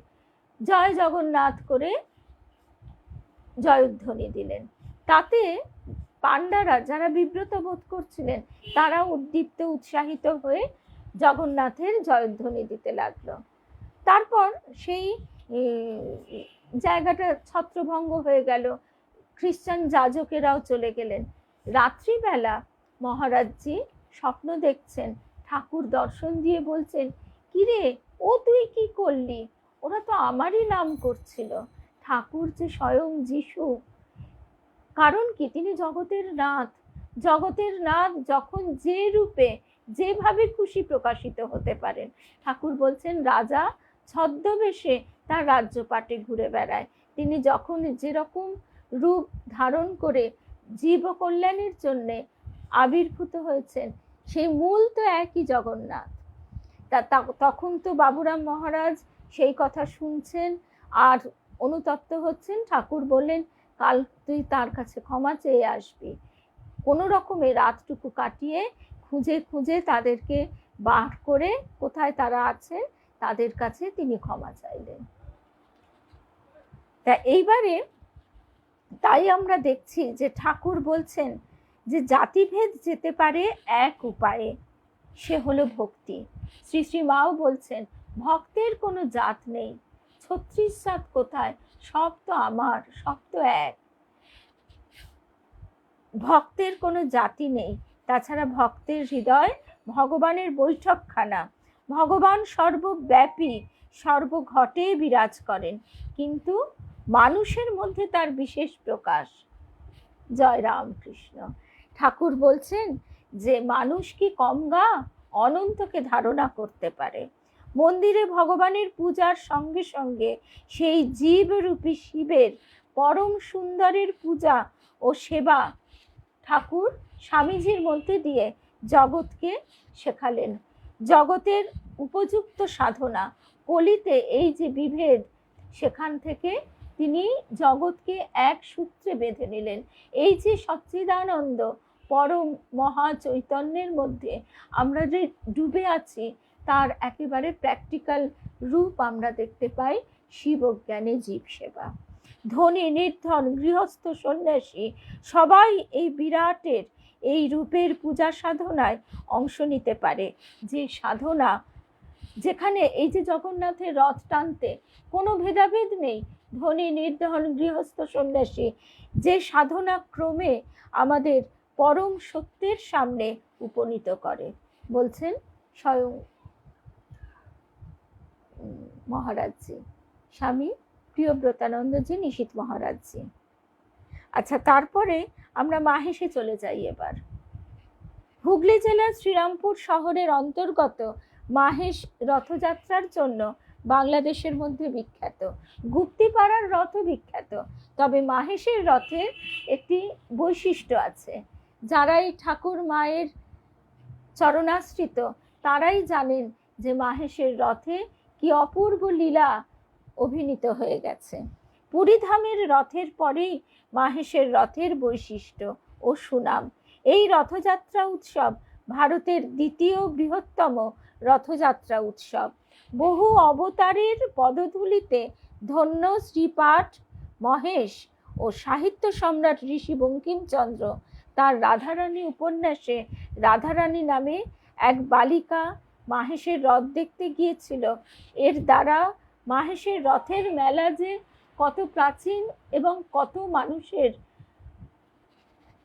জয় জগন্নাথ করে জয়ধ্বনি দিলেন। তাতে পাণ্ডারা যারা বিব্রত বোধ করছিলেন তারা উদ্দীপ্ত উৎসাহিত হয়ে জগন্নাথের জয়ধ্বনি দিতে লাগলো। তারপর সেই জায়গাটা ছত্রভঙ্গ হয়ে গেল, খ্রিস্টান যাজকেরাও চলে গেলেন। রাত্রিবেলা মহারাজজি স্বপ্ন দেখছেন, ঠাকুর দর্শন দিয়ে বলছেন, কিরে ও তুই কি করলি? ওরা তো আমারই নাম করছিল। ঠাকুর যে স্বয়ং যিশু, কারণ কি তিনি জগতের নাথ। জগতের নাথ যখন যে রূপে যেভাবে খুশি প্রকাশিত হতে পারেন, ঠাকুর বলছেন রাজা ছদ্মবেশে তার রাজ্যপাটে ঘুরে বেড়ায়, তিনি যখন যেরকম রূপ ধারণ করে জীব কল্যাণের জন্য আবির্ভূত হয়েছেন, সেই মূল তো একই জগন্নাথ। তখন তো বাবুরাম মহারাজ সেই কথা শুনছেন আর অনুতপ্ত হচ্ছেন। ঠাকুর বললেন, কাল তুই তার কাছে ক্ষমা চেয়ে আসবি। কোনো রকমে রাতটুকু কাটিয়ে খুঁজে খুঁজে তাদেরকে বার করে কোথায় তারা আছে তাদের কাছে তিনি ক্ষমা চাইলেন। তা এইবারে তাই আমরা দেখছি যে ঠাকুর বলছেন যে জাতিভেদ যেতে পারে এক উপায়ে, সে হলো ভক্তি। শ্রী শ্রী মাও বলছেন, ভক্তের কোনো জাত নেই, ৩৬ জাত কোথায়, সব তো আমার, সব তো এক। ভক্তের কোনো জাতি নেই। তাছাড়া ভক্তের হৃদয় ভগবানের বৈঠকখানা, ভগবান সর্বব্যাপী সর্বঘটে বিরাজ করেন, কিন্তু মানুষের মধ্যে তার বিশেষ প্রকাশ। জয় রামকৃষ্ণ। ঠাকুর বলছেন যে মানুষ কি কম গা, অনন্তকে ধারণা করতে পারে। মন্দিরে ভগবানের পূজার সঙ্গে সঙ্গে সেই জীবরূপী শিবের পরম সুন্দরের পূজা ও সেবা ঠাকুর স্বামীজির মধ্যে দিয়ে জগৎকে শেখালেন। জগতের উপযুক্ত সাধনা, কলিতে এই যে বিভেদ, সেখান থেকে তিনি জগৎকে এক সূত্রে বেঁধে নিলেন। এই যে সচ্চিদানন্দ পরম মহা চৈতন্যের মধ্যে আমরা যে ডুবে আছি, তার একেবারে প্র্যাকটিক্যাল রূপ আমরা দেখতে পাই শিবজ্ঞানে জীব সেবা। ধনী নির্ধন গৃহস্থ সন্ন্যাসী সবাই এই বিরাটের এই রূপের পূজা সাধনায় অংশ নিতে পারে। যে সাধনা, যেখানে এই যে জগন্নাথের রথ টানতে কোনো ভেদাভেদ নেই, ধনী নির্ধন গৃহস্থ সন্ন্যাসী, যে সাধনা ক্রমে আমাদের পরম সত্যের সামনে উপনীত করে, বলছেন স্বয়ং মহারাজজি, স্বামী প্রিয়ব্রতানন্দজি নিশীথ মহারাজজি। আচ্ছা, তারপরে আমরা মাহেশে চলে যাই। এবার হুগলি জেলার শ্রীরামপুর শহরের অন্তর্গত মাহেশ রথযাত্রার জন্য বাংলাদেশের মধ্যে বিখ্যাত। গুপ্তিপাড়ার রথও বিখ্যাত, তবে মাহেশের রথের একটি বৈশিষ্ট্য আছে। যারা এই ঠাকুর মায়ের চরণাশ্রিত তারাই জানেন যে মাহেশের রথে কি অপূর্ব লীলা অভিনীত হয়ে গেছে। পুরীধামের রথের পরেই মাহেশের রথের বৈশিষ্ট্য ও সুনাম। এই রথযাত্রা উৎসব ভারতের দ্বিতীয় বৃহত্তম রথযাত্রা উৎসব। বহু অবতারের পদধূলিতে ধন্য শ্রীপাঠ মহেশ ও সাহিত্য সম্রাট ঋষি বঙ্কিমচন্দ্র তার রাধারানী উপন্যাসে রাধারানী নামে এক বালিকা মাহেশের রথ দেখতে গিয়েছিল। এর দ্বারা মাহেশের রথের মেলা যে কত প্রাচীন এবং কত মানুষের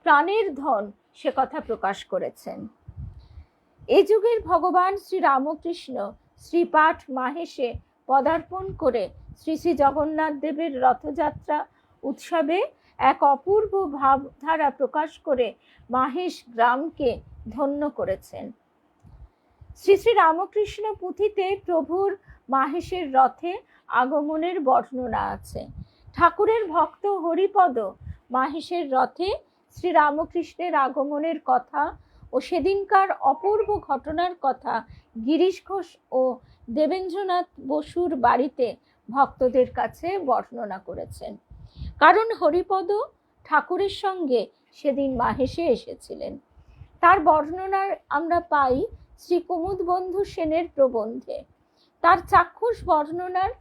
প্রাণের ধন, সে কথা প্রকাশ করেছেন। এই যুগের ভগবান শ্রী রামকৃষ্ণ শ্রীপাঠ মাহেশে পদার্পণ করে শ্রী শ্রী জগন্নাথ দেবের রথযাত্রা উৎসবে এক অপূর্ব ভাবধারা প্রকাশ করে মাহেশ গ্রামকে ধন্য করেছেন। শ্রী শ্রী রামকৃষ্ণ পুঁথিতে প্রভুর মাহেশের রথে আগমনের বর্ণনা আছে। ঠাকুরের ভক্ত হরিপদ মাহেশের রথে শ্রী রামকৃষ্ণের আগমনের কথা ও সেদিনকার অপূর্ব ঘটনার কথা গিরিশ ঘোষ ও দেবেন্দ্রনাথ বসুর বাড়িতে ভক্তদের কাছে বর্ণনা করেছেন। কারণ হরিপদ ঠাকুরের সঙ্গে সেদিন মাহেশে এসেছিলেন। তার বর্ণনা আমরা পাই শ্রী কুমুদবন্ধু সেনের প্রবন্ধে। তার চাক্ষুষ বর্ণনার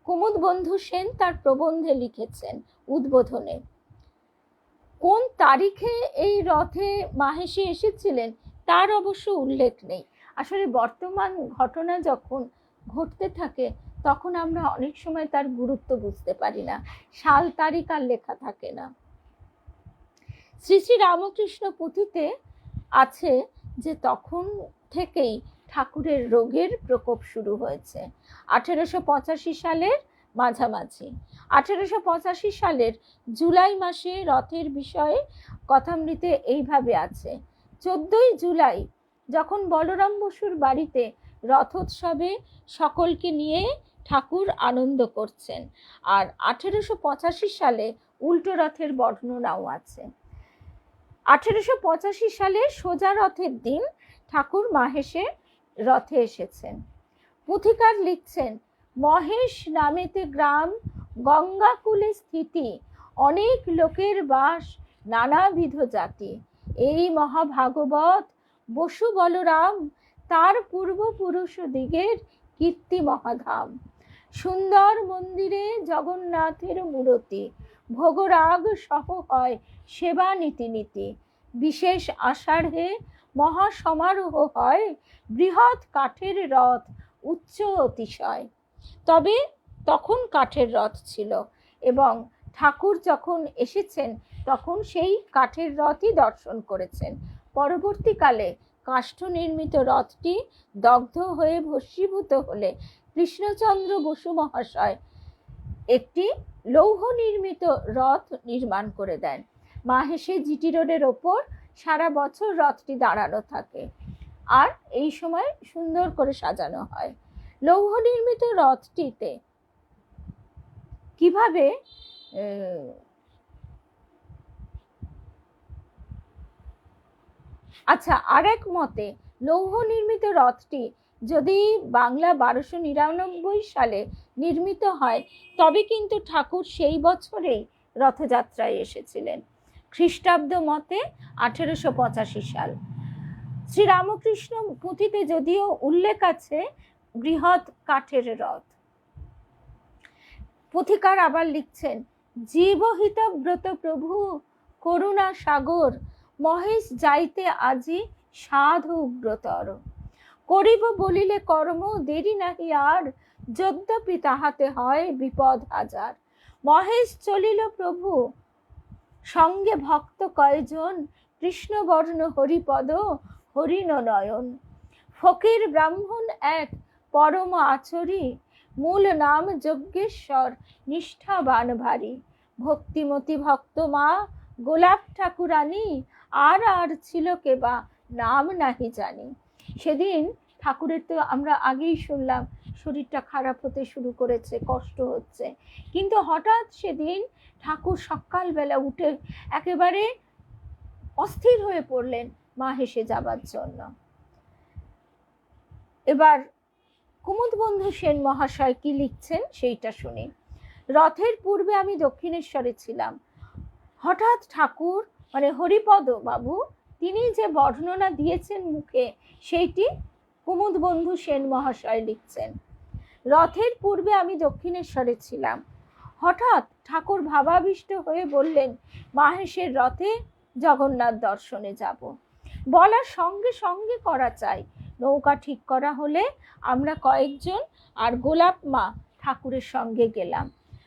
কুমুদবন্ধু সেন তার প্রবন্ধে লিখেছেন উদ্বোধনে। কোন তারিখে এই রথে মাহেশে এসেছিলেন তার অবশ্য উল্লেখ নেই। আসলে বর্তমান ঘটনা যখন ঘটতে থাকে তখন আমরা অনেক সময় তার গুরুত্ব বুঝতে পারি না, সাল তারিখ আর লেখা থাকে না। শ্রী শ্রী রামকৃষ্ণ পুঁথিতে আছে যে তখন থেকেই ঠাকুরের রোগের প্রকোপ শুরু হয়েছে 1885 সালের মাঝামাঝি। 1885 সালের জুলাই মাসে রথের বিষয়ে কথামৃতে এইভাবে আছে: 14ই জুলাই যখন বলরাম বসুর বাড়িতে রথোৎসবে সকলকে নিয়ে ঠাকুর আনন্দ করছেন। আর 1885 সালে উল্টো রথের বর্ণনাও আছে। 1885 সালে সোজা রথের দিন ঠাকুর মাহেশে রথে এসেছেন। পুথিকার লিখছেন, মহেশ নামেতে গ্রাম, গঙ্গাকুলে স্থিতি, অনেক লোকের বাস, নানাবিধ জাতি। এই মহাভাগবত বসু বলরাম, তার পূর্বপুরুষ দিগের কীর্তি মহাধাম। সুন্দর মন্দিরে জগন্নাথের মূরতি, ভোগরাগ সহ হয় সেবা নীতি নীতি। বিশেষ আষাঢ়ে মহাসমারোহ হয়, বৃহৎ কাঠের রথ উচ্চ অতিশয়। তবে তখন কাঠের রথ ছিল এবং ঠাকুর যখন এসেছেন তখন সেই কাঠের রথই দর্শন করেছেন। পরবর্তীকালে কাষ্ঠ নির্মিত রথটি দগ্ধ হয়ে ভস্মীভূত হলে কৃষ্ণচন্দ্র বসু মহাশয় একটি লৌহ নির্মিত রথ নির্মাণ করে দেন। মাহেশে জিটি রোডের ওপর সারা বছর রথটি দাঁড়ানো থাকে আর এই সময় সুন্দর করে সাজানো হয়। লৌহ নির্মিত রথটিতে কিভাবে আচ্ছা, আরেক মতে লৌহ নির্মিত রথটি যদি বাংলা 1299 সালে নির্মিত হয় তবে কিন্তু ঠাকুর সেই বছরেই রথযাত্রায় এসেছিলেন। খ্রিস্টাব্দ মতে 1885 সাল। শ্রীরামকৃষ্ণ পুঁথিতে যদিও উল্লেখ আছে বৃহৎ কাঠের রথ। পুথিকার আবার লিখছেন, জীবহিত ব্রত প্রভু করুণা সাগর, মহেশ যাইতে আজি সাধু উগ্রতর। করিব বলিলে কর্ম দেরি নাহি আর, যদ্যপি তাহাতে হয় বিপদ হাজার। মহেশ চলিল প্রভু সঙ্গে ভক্ত কয়জন, কৃষ্ণবর্ণ হরিপদ হরিণ নয়ন। ফকির ব্রাহ্মণ এক পরম আচরি, মূল নাম যজ্ঞেশ্বর নিষ্ঠাবান ভারী। ভক্তিমতী ভক্ত মা গোলাপ ঠাকুরানী, আর আর ছিল কেবা নাম নাহি জানি। সেদিন ঠাকুরের তো আমরা আগেই শুনলাম শরীরটা খারাপ হতে শুরু করেছে, কষ্ট হচ্ছে, কিন্তু হঠাৎ সেদিন ঠাকুর সকালবেলা উঠে একেবারে অস্থির হয়ে পড়লেন মাহেশে যাবার জন্য। এবার কুমুদবন্ধু সেন মহাশয় কি লিখছেন সেইটা শুনি। রথের পূর্বে আমি দক্ষিণেশ্বরে ছিলাম। হঠাৎ ঠাকুর মানে হরিপদ বাবু তিনি যে বর্ণনা দিয়েছেন মুখে সেইটি কুমুদবন্ধু সেন মহাশয় লিখছেন। রথের পূর্বে আমি দক্ষিণেশ্বরে ছিলাম। হঠাৎ ঠাকুর ভাবাবিষ্ট হয়ে বললেন, মাহেশের রথে জগন্নাথ দর্শনে যাব। বলার সঙ্গে সঙ্গে করা চাই। নৌকা ঠিক করা হলে আমরা কয়েকজন আর গোলাপ মা ঠাকুরের সঙ্গে গেলাম।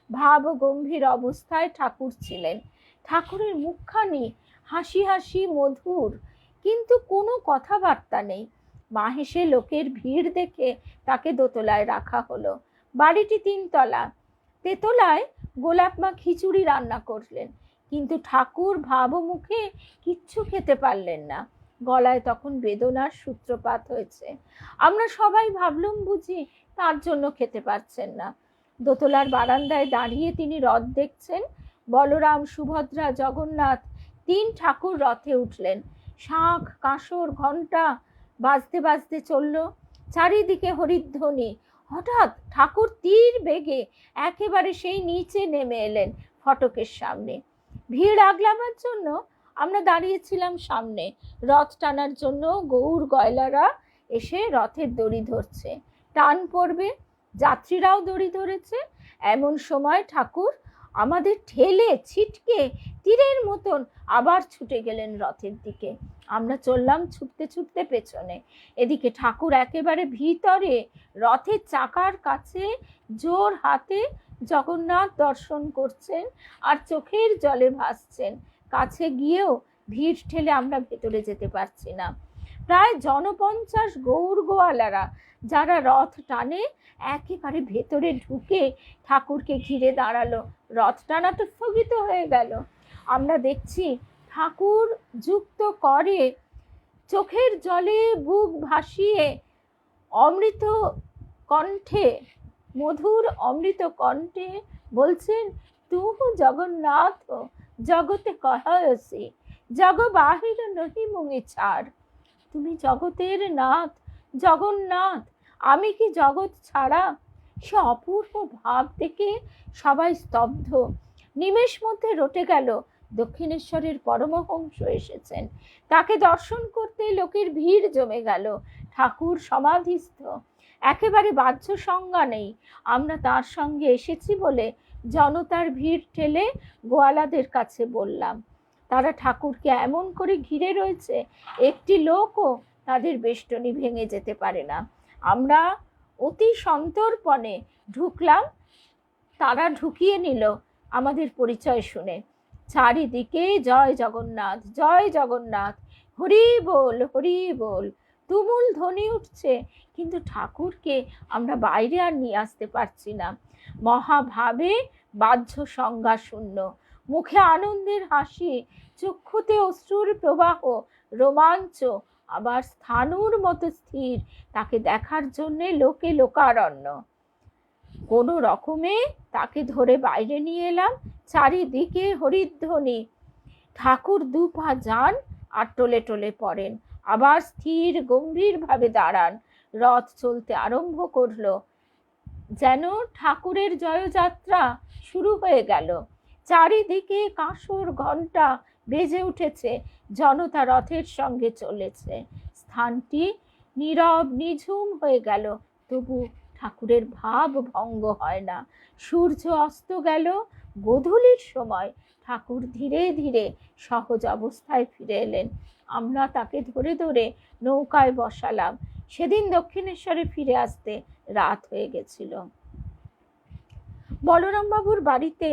ভাব গম্ভীর অবস্থায় ঠাকুর ছিলেন। ঠাকুরের মুখখানি হাসি হাসি মধুর, কিন্তু কোনো কথাবার্তা নেই। মাহেশে লোকের ভিড় দেখে তাকে দোতলায় রাখা হলো। বাড়িটি 3 তলা। তেতলায় গোলাপ মা খিচুড়ি রান্না করলেন, কিন্তু ঠাকুর ভাবমুখে কিচ্ছু খেতে পারলেন না। গলায় তখন বেদনার সূত্রপাত হয়েছে। আমরা সবাই ভাবলুম বুঝি তার জন্য খেতে পারছেন না। দোতলার বারান্দায় দাঁড়িয়ে তিনি রথ দেখছেন। বলরাম, সুভদ্রা, জগন্নাথ 3 ঠাকুর রথে উঠলেন। শাঁখ, কাঁসর, ঘণ্টা বাজতে বাজতে চলল। চারিদিকে হরিধ্বনি। হঠাৎ ঠাকুর তীর বেগে একেবারে সেই নিচে নেমে এলেন ফটকের সামনে। ভিড় আগলাবার জন্য আমরা দাঁড়িয়েছিলাম সামনে। রথ টানার জন্য গৌর গয়লারা এসে রথের দড়ি ধরছে। টান পড়বে, যাত্রীরাও দড়ি ধরেছে। এমন সময় ঠাকুর আমাদের ঠেলে ছিটকে তীরের মতন আবার ছুটে গেলেন রথের দিকে। আমরা চললাম ছুটতে ছুটতে পেছনে। এদিকে ঠাকুর একেবারে ভিতরে রথের চাকার কাছে জোর হাতে জগন্নাথ দর্শন করছেন আর চোখের জলে ভাসছেন। কাছে গিয়েও ভিড় ঠেলে আমরা ভেতরে যেতে পারছি না। প্রায় জনপঞ্চাশ গৌর গোয়ালারা যারা রথ টানে একেবারে ভেতরে ঢুকে ঠাকুরকে ঘিরে দাঁড়ালো। রথ টানা তো স্থগিত হয়ে গেল। আমরা দেখছি ঠাকুর যুক্ত করে চোখের জলে বুক ভাসিয়ে অমৃত কণ্ঠে, মধুর অমৃত কণ্ঠে বলছেন, তুহু জগন্নাথ জগতে কহসি, জগ বাহির নহি মুঙে ছাড়। তুমি জগতের নাথ, জগন্নাথ, আমি কি জগৎ ছাড়া? সে অপূর্ব ভাব দেখে সবাই স্তব্ধ। নিমেষ মধ্যে রটে গেল দক্ষিণেশ্বরের পরমহংস এসেছেন। তাকে দর্শন করতে লোকের ভিড় জমে গেল। ঠাকুর সমাধিস্থ, একেবারে বাহ্য সংজ্ঞা নেই। আমরা তার সঙ্গে এসেছি বলে জনতার ভিড় ঠেলে গোয়ালাদের কাছে বললাম। তারা ঠাকুরকে এমন করে ঘিরে রয়েছে, একটি লোকও তাদের বেষ্টনী ভেঙে যেতে পারে না। আমরা অতি সন্তর্পণে ঢুকলাম, তারা ঢুকিয়ে নিল আমাদের পরিচয় শুনে। চারিদিকে জয় জগন্নাথ, জয় জগন্নাথ, হরি বল, হরি বল, তুমুল ধ্বনি উঠছে। কিন্তু ঠাকুরকে আমরা বাইরে আর নিয়ে আসতে পারছি না। মহাভাবে বাহ্য সংজ্ঞা শূন্য, মুখে আনন্দের হাসি, চক্ষুতে অশ্রুর প্রবাহ, রোমাঞ্চ, আবার স্থাণুর মতো স্থির। তাকে দেখার জন্যে লোকে লোকারণ্য। কোনো রকমে তাকে ধরে বাইরে নিয়ে এলাম। চারিদিকে হরিধ্বনি। ঠাকুর দু পা যান আর টোলে টোলে পড়েন, আবার স্থির গম্ভীরভাবে দাঁড়ান। রথ চলতে আরম্ভ করলো, যেন ঠাকুরের জয়যাত্রা শুরু হয়ে গেল। চারিদিকে কাঁসর ঘণ্টা বেজে উঠেছে, জনতা রথের সঙ্গে চলেছে। স্থানটি নীরব নিঝুম হয়ে গেল, তবু ঠাকুরের ভাব ভঙ্গ হয় না। সূর্য অস্ত গেল। গোধূলির সময় ঠাকুর ধীরে ধীরে সহজ অবস্থায় ফিরে এলেন। আমরা তাকে ধরে ধরে নৌকায় বসালাম। সেদিন দক্ষিণেশ্বরে ফিরে আসতে রাত হয়ে গেছিল। বলরাম বাবুর বাড়িতে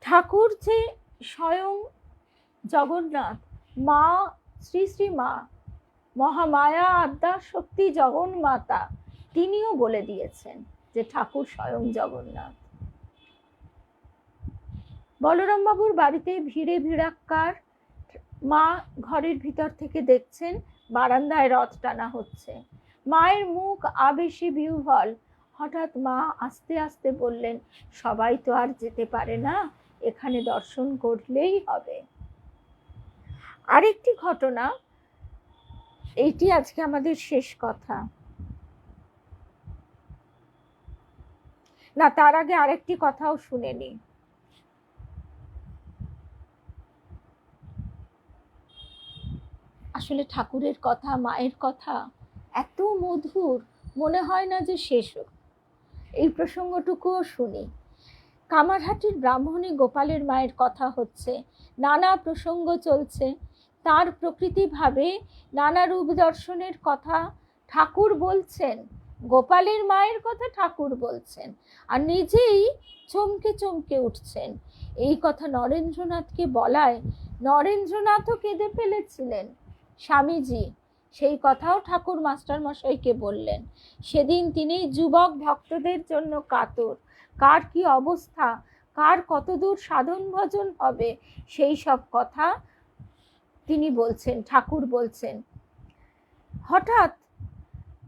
ঠাকুর যে স্বয়ং জগন্নাথ, মা শ্রী শ্রী মা মহামায়া আদ্যা শক্তি জগন্মাতা, তিনিও বলে দিয়েছেন যে ঠাকুর স্বয়ং জগন্নাথ। বলরাম বাবুর বাড়িতে ভিড়ে ভিড়াক্কার। মা ঘরের ভিতর থেকে দেখছেন বারান্দায় রথ টানা হচ্ছে। মায়ের মুখ আবেশে বিহ্বল। হঠাৎ মা আস্তে আস্তে বললেন, সবাই তো আর যেতে পারে না, এখানে দর্শন করলেই হবে। আরেকটি ঘটনা, এইটি আজকে আমাদের শেষ কথা না, তার আগে আরেকটি কথাও শুনে নি। আসলে ঠাকুরের কথা, মায়ের কথা এত মধুর, মনে হয় না যে শেষ হোক। এই প্রসঙ্গটুকুও শুনি। কামারহাটির ব্রাহ্মণী গোপালের মায়ের কথা হচ্ছে, নানা প্রসঙ্গ চলছে। তার প্রকৃতিভাবে নানা রূপ দর্শনের কথা ঠাকুর বলছেন, গোপালের মায়ের কথা ঠাকুর বলছেন, আর নিজেই চমকে চমকে উঠছেন। এই কথা নরেন্দ্রনাথকে বলায় নরেন্দ্রনাথও কেঁদে ফেলেছিলেন। স্বামীজি সেই কথাও ঠাকুর মাস্টার মশাইকে বললেন। সেদিন তিনি যুবক ভক্তদের জন্য কাতর, কার কি অবস্থা, কার কতদূর সাধন ভজন হবে, সেই সব কথা তিনি বলছেন, ঠাকুর বলছেন। হঠাৎ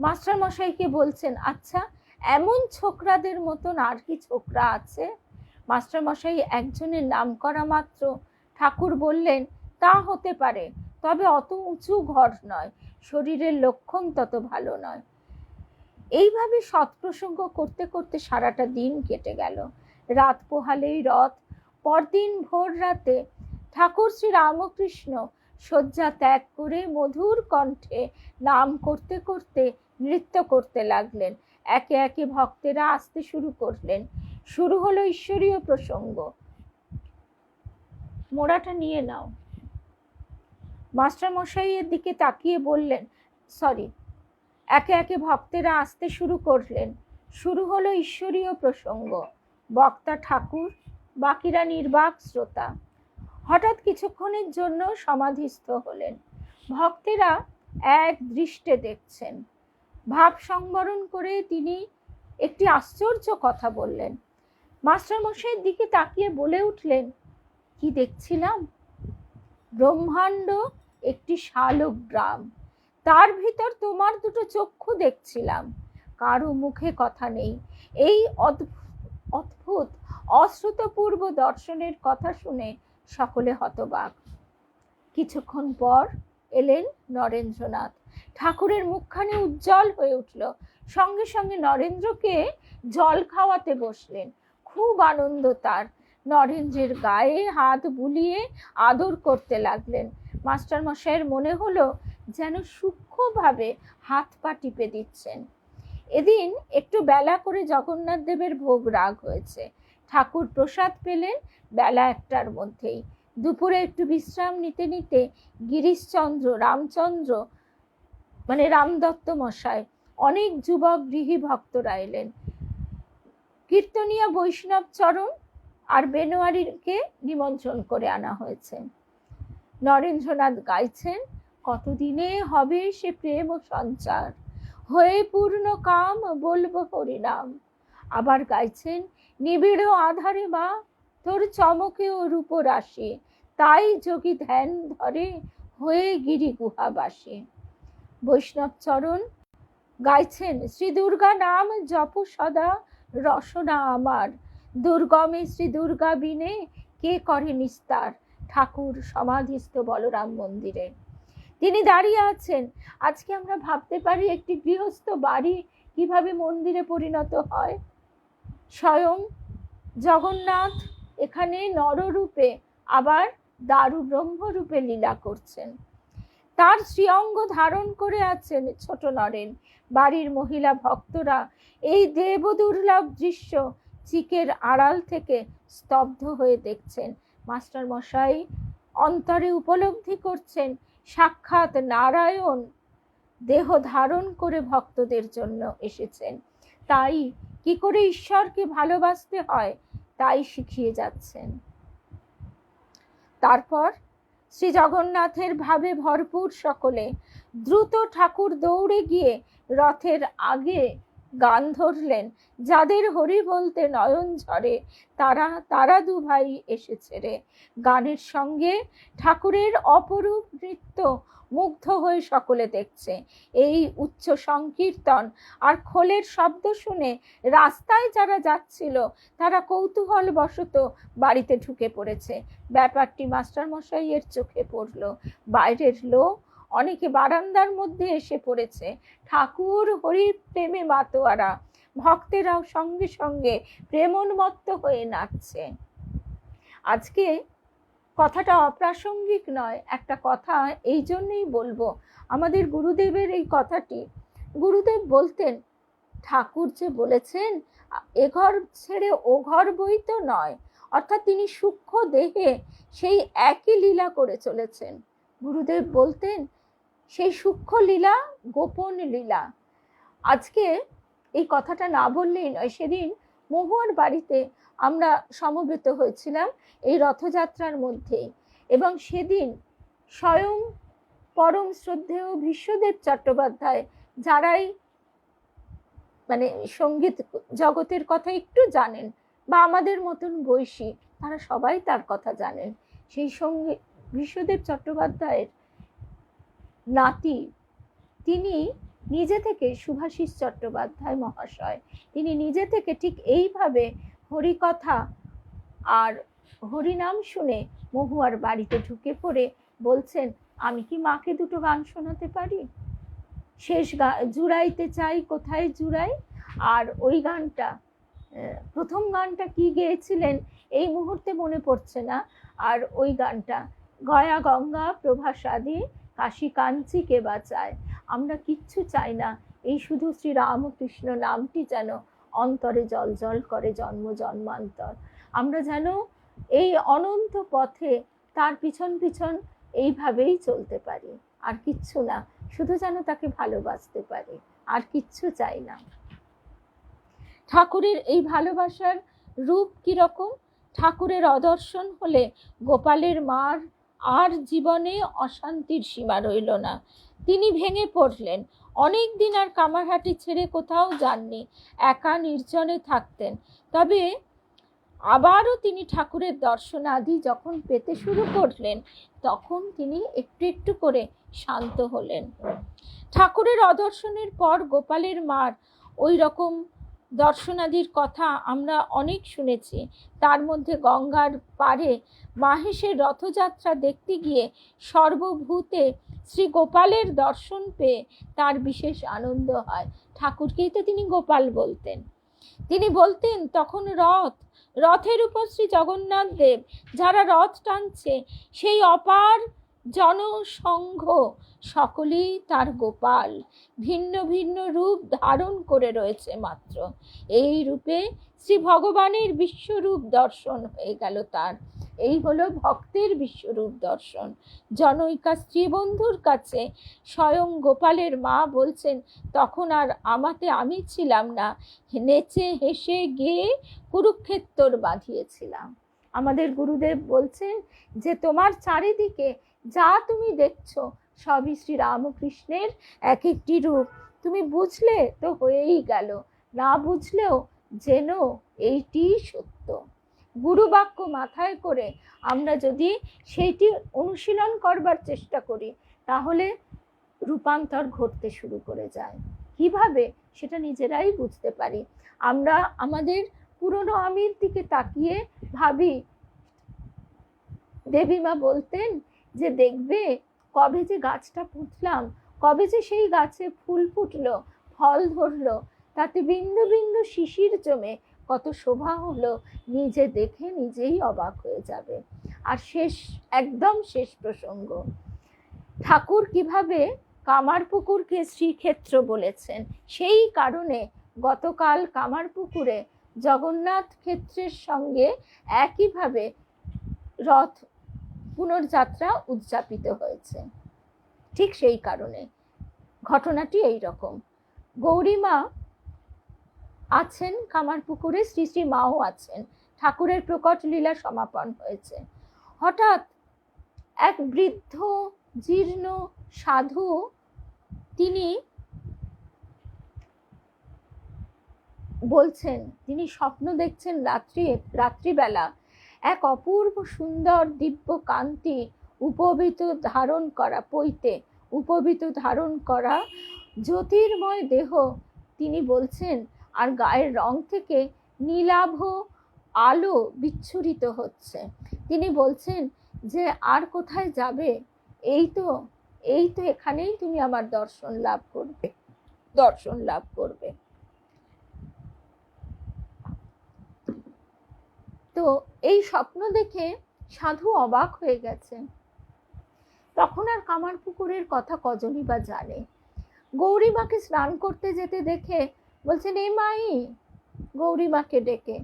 মাস্টার মশাইকে বলছেন, আচ্ছা এমন ছোকরাদের মতন আর কি ছোকরা আছে? মাস্টার মশাই একজনের নাম করা মাত্র ঠাকুর বললেন, তা হতে পারে, তবে অত উঁচু ঘর নয়, শরীরের লক্ষণ তত ভালো নয়। এইভাবে সৎপ্রসঙ্গ করতে করতে সারাটা দিন কেটে গেল। রাত পোহালেই রথ। পরদিন ভোর রাতে ঠাকুর শ্রী রামকৃষ্ণ শয্যা ত্যাগ করে মধুর কণ্ঠে নাম করতে করতে নৃত্য করতে লাগলেন। একে একে ভক্তেরা আসতে শুরু করলেন। শুরু হলো ঈশ্বরীয় প্রসঙ্গ। মোড়াটা নিয়ে নাও। মাস্টার মশাইয়ের দিকে তাকিয়ে বললেন, সরি। একে একে ভক্তেরা আসতে শুরু করলেন। শুরু হলো ঈশ্বরীয় প্রসঙ্গ। বক্তা ঠাকুর, বাকিরা নির্বাক শ্রোতা। হঠাৎ কিছুক্ষণের জন্য সমাধিস্থ হলেন। ভক্তেরা এক দৃষ্টে দেখছেন। ভাব সংবরণ করে তিনি একটি আশ্চর্য কথা বললেন। মাস্টার মশাইয়ের দিকে তাকিয়ে বলে উঠলেন, কি দেখছিলাম? ব্রহ্মাণ্ড একটি শালক গ্রাম, তার ভিতর তোমার দুটো চক্ষু দেখছিলাম। কারো মুখে কথা নেই। এই অদ্ভুত অশ্রুতপূর্ব দর্শনের কথা শুনে সকলে হতবাক। কিছুক্ষণ পর এলেন নরেন্দ্রনাথ। ঠাকুরের মুখখানি উজ্জ্বল হয়ে উঠল। সঙ্গে সঙ্গে নরেন্দ্রকে জল খাওয়াতে বসলেন। খুব আনন্দ তার। নরেন্দ্রের গায়ে হাত বুলিয়ে আদর করতে লাগলেন। মাস্টার মশাইয়ের মনে হলো যেন সূক্ষ্মভাবে হাত পা টিপে দিচ্ছেন। এদিন একটু বেলা করে জগন্নাথ দেবের ভোগ রাগ হয়েছে। ঠাকুর প্রসাদ পেলেন বেলা 1টার মধ্যেই। দুপুরে একটু বিশ্রাম নিতে নিতে গিরিশচন্দ্র, রামচন্দ্র মানে রামদত্ত মশাই, অনেক যুবক গৃহী ভক্তরা এলেন। কীর্তনিয়া বৈষ্ণব চরণ আর বেনোয়ারিকে নিমন্ত্রণ করে আনা হয়েছে। নরেন্দ্রনাথ গাইছেন, কতদিনে হবে সে প্রেম ও সঞ্চার, হয়ে পূর্ণ কাম বলবো হরিনাম। আবার গাইছেন, নিবিড় আধারে মা তোর চমকে ও রূপ রাশি, তাই যোগী ধ্যান ধরে হয়ে গিরি গুহাবাসী। বৈষ্ণব চরণ গাইছেন, শ্রী দুর্গা নাম জপ সদা রসনা আমার, দুর্গমে শ্রী দুর্গা বিনে কে করে নিস্তার। ঠাকুর সমাধিস্থ বলরাম মন্দিরে তিনি দাঁড়িয়ে আছেন। আজকে আমরা ভাবতে পারি একটি গৃহস্থ বাড়ি কিভাবে মন্দিরে পরিণত হয়। স্বয়ং জগন্নাথ এখানে নররূপে আবার দারু ব্রহ্মরূপে লীলা করছেন। তার শ্রীঅঙ্গ ধারণ করে আছেন ছোট নরেন। বাড়ির মহিলা ভক্তরা এই দেব দুর্লভ দৃশ্য চিকের আড়াল থেকে স্তব্ধ হয়ে দেখছেন। মাস্টার মশাই অন্তরে উপলব্ধি করছেন, সাক্ষাৎ নারায়ণ দেহ ধারণ করে ভক্তদের জন্য এসেছেন। তাই কি করে ঈশ্বরকে ভালোবাসতে হয় তাই শিখিয়ে যাচ্ছেন। তারপর শ্রী জগন্নাথের ভাবে ভরপুর সকলে দ্রুত ঠাকুর দৌড়ে গিয়ে রথের আগে গান ধরলেন, যাদের হরি বলতে নয়ন ঝরে তারা তারা দু ভাই এসেছে রে। গানের সঙ্গে ঠাকুরের অপরূপ নৃত্য মুগ্ধ হয়ে সকলে দেখছে। এই উচ্চ সংকীর্তন আর খোলের শব্দ শুনে রাস্তায় যারা যাচ্ছিল তারা কৌতূহল বশত বাড়িতে ঢুকে পড়েছে। ব্যাপারটি মাস্টার মশাইয়ের চোখে পড়ল। বাইরের লোক অনেকে বারান্দার মধ্যে এসে পড়েছে। ঠাকুর হরির প্রেমে মাতোয়ারা। ভক্তেরাও সঙ্গে সঙ্গে প্রেমোন্মত্ত হয়ে নাচছে। আজকে কথাটা অপ্রাসঙ্গিক নয়, একটা কথা এই জন্যই বলবো, আমাদের গুরুদেবের এই কথাটি। গুরুদেব বলতেন, ঠাকুর যে বলেছেন এ ঘর ছেড়ে ও ঘর বই তো নয়, অর্থাৎ তিনি সূক্ষ্ম দেহে সেই একই লীলা করে চলেছেন। গুরুদেব বলতেন সেই সূক্ষ্ম লীলা গোপন লীলা। আজকে এই কথাটা না বললেই নয়। সেদিন মহুয়ার বাড়িতে আমরা সমবেত হয়েছিলাম এই রথযাত্রার মধ্যেই, এবং সেদিন স্বয়ং পরম শ্রদ্ধেয় বিশ্বদেব চট্টোপাধ্যায়, যারাই মানে সঙ্গীত জগতের কথা একটু জানেন বা আমাদের মতন বয়সী, তারা সবাই তার কথা জানেন। সেই সঙ্গে বিশ্বদেব চট্টোপাধ্যায়ের নাতি, তিনি নিজে থেকে, শুভাশিস চট্টোপাধ্যায় মহাশয়, তিনি নিজে থেকে ঠিক এইভাবে হরিকথা আর হরিনাম শুনে মহুয়ার বাড়িতে ঢুকে পড়ে বলছেন, আমি কি মাকে দুটো গান শোনাতে পারি? শেষ জুড়াইতে চাই কোথায় জুড়াই। আর ওই গানটা, প্রথম গানটা কি গেয়েছিলেন এই মুহূর্তে মনে পড়ছে না। আর ওই গানটা, গয়া গঙ্গা প্রভা সাদি কাশী কাঞ্চি কে বাঁচায়। আমরা কিচ্ছু চাই না, এই শুধু শ্রী রামকৃষ্ণ নামটি যেন অন্তরে জল জল করে জন্ম জন্মান্তর। আমরা যেন এই অনন্ত পথে তার পিছন পিছন এইভাবেই চলতে পারি, আর কিচ্ছু না, শুধু যেন তাকে ভালোবাসতে পারি, আর কিচ্ছু চাই না। ঠাকুরের এই ভালোবাসার রূপ কিরকম? ঠাকুরের অদর্শন হলে গোপালের মার আর জীবনে অশান্তির সীমা রইল না। তিনি ভেঙে পড়লেন। অনেক দিন আর কামারহাটি ছেড়ে কোথাও যাননি, একা নির্জনে থাকতেন। তবে আবারও তিনি ঠাকুরের দর্শন আদি যখন পেতে শুরু করলেন, তখন তিনি একটু একটু করে শান্ত হলেন। ঠাকুরের অদর্শনের পর গোপালের মার ওই রকম দর্শনাদির কথা আমরা অনেক শুনেছি। তার মধ্যে গঙ্গার পাড়ে মাহেশের রথযাত্রা দেখতে গিয়ে সর্বভূতে শ্রী গোপালের দর্শন পেয়ে তার বিশেষ আনন্দ হয়। ঠাকুরকেই তো তিনি গোপাল বলতেন। তিনি বলতেন তখন রথের উপর শ্রী জগন্নাথ দেব, যারা রথ টানছে সেই অপার জনসংঘ সকলেই তার গোপাল, ভিন্ন ভিন্ন রূপ ধারণ করে রয়েছে মাত্র। এই রূপে শ্রী ভগবানের বিশ্বরূপ দর্শন হয়ে গেল তার। এই হলো ভক্তের বিশ্বরূপ দর্শন। জনৈকা স্ত্রী বন্ধুর কাছে স্বয়ং গোপালের মা বলছেন, তখন আর আমাতে আমি ছিলাম না, নেচে হেসে গিয়ে কুরুক্ষেত্র বাঁধিয়েছিলাম। আমাদের গুরুদেব বলছেন যে তোমার চারিদিকে যা তুমি দেখছো সবই শ্রী রামকৃষ্ণের এক একটি রূপ। তুমি বুঝলে তো হয়েই গেল, না বুঝলেও যেন এইটি সত্য। গুরু বাক্য মাথায় করে আমরা যদি সেইটি অনুশীলন করবার চেষ্টা করি, তাহলে রূপান্তর ঘটতে শুরু করে যায়। কিভাবে সেটা নিজেরাই বুঝতে পারি। আমরা আমাদের পুরনো আমির দিকে তাকিয়ে ভাবি, দেবীমা বলতেন যে দেখবে কবে যে গাছটা পুঁতলাম, কবে যে সেই গাছে ফুল ফুটলো, ফল ধরলো, তাতে বিন্দু বিন্দু শিশির জমে কত শোভা হলো, নিজে দেখে নিজেই অবাক হয়ে যাবে। আর একদম শেষ প্রসঙ্গ, ঠাকুর কিভাবে কামারপুকুরকে শ্রীক্ষেত্র বলেছেন, সেই কারণে গতকাল কামারপুকুরে জগন্নাথ ক্ষেত্রের সঙ্গে একইভাবে রথ পুনর্যাত্রা উদযাপিত হয়েছে। ঠিক সেই কারণে ঘটনাটি এই রকম। গৌরীমা আছেন কামারপুকুরে, শ্রী শ্রী মাও আছেন। ঠাকুরের প্রকট লীলা সমাপন হয়েছে। হঠাৎ এক বৃদ্ধ জীর্ণ সাধু, তিনি বলছেন তিনি স্বপ্ন দেখছেন রাত্রিবেলা এক অপূর্ব সুন্দর দিব্য কান্তি উপবিত ধারণ করা জ্যোতির্ময় দেহ তিনি বলছেন, আর গায়ের রং থেকে নীলাভ আলো বিচ্ছুরিত হচ্ছে। তিনি বলছেন যে আর কোথায় যাবে, এই তো এখানেই তুমি আমার দর্শন লাভ করবে। তো এই স্বপ্ন দেখে সাধু অবাক হয়ে গেছে। তখন আর কামারপুকুরের কথা কজনই বা জানে। গৌরীমাকে স্নান করতে যেতে দেখে বলছেন, এই মাই, গৌরীমাকে ডেকে,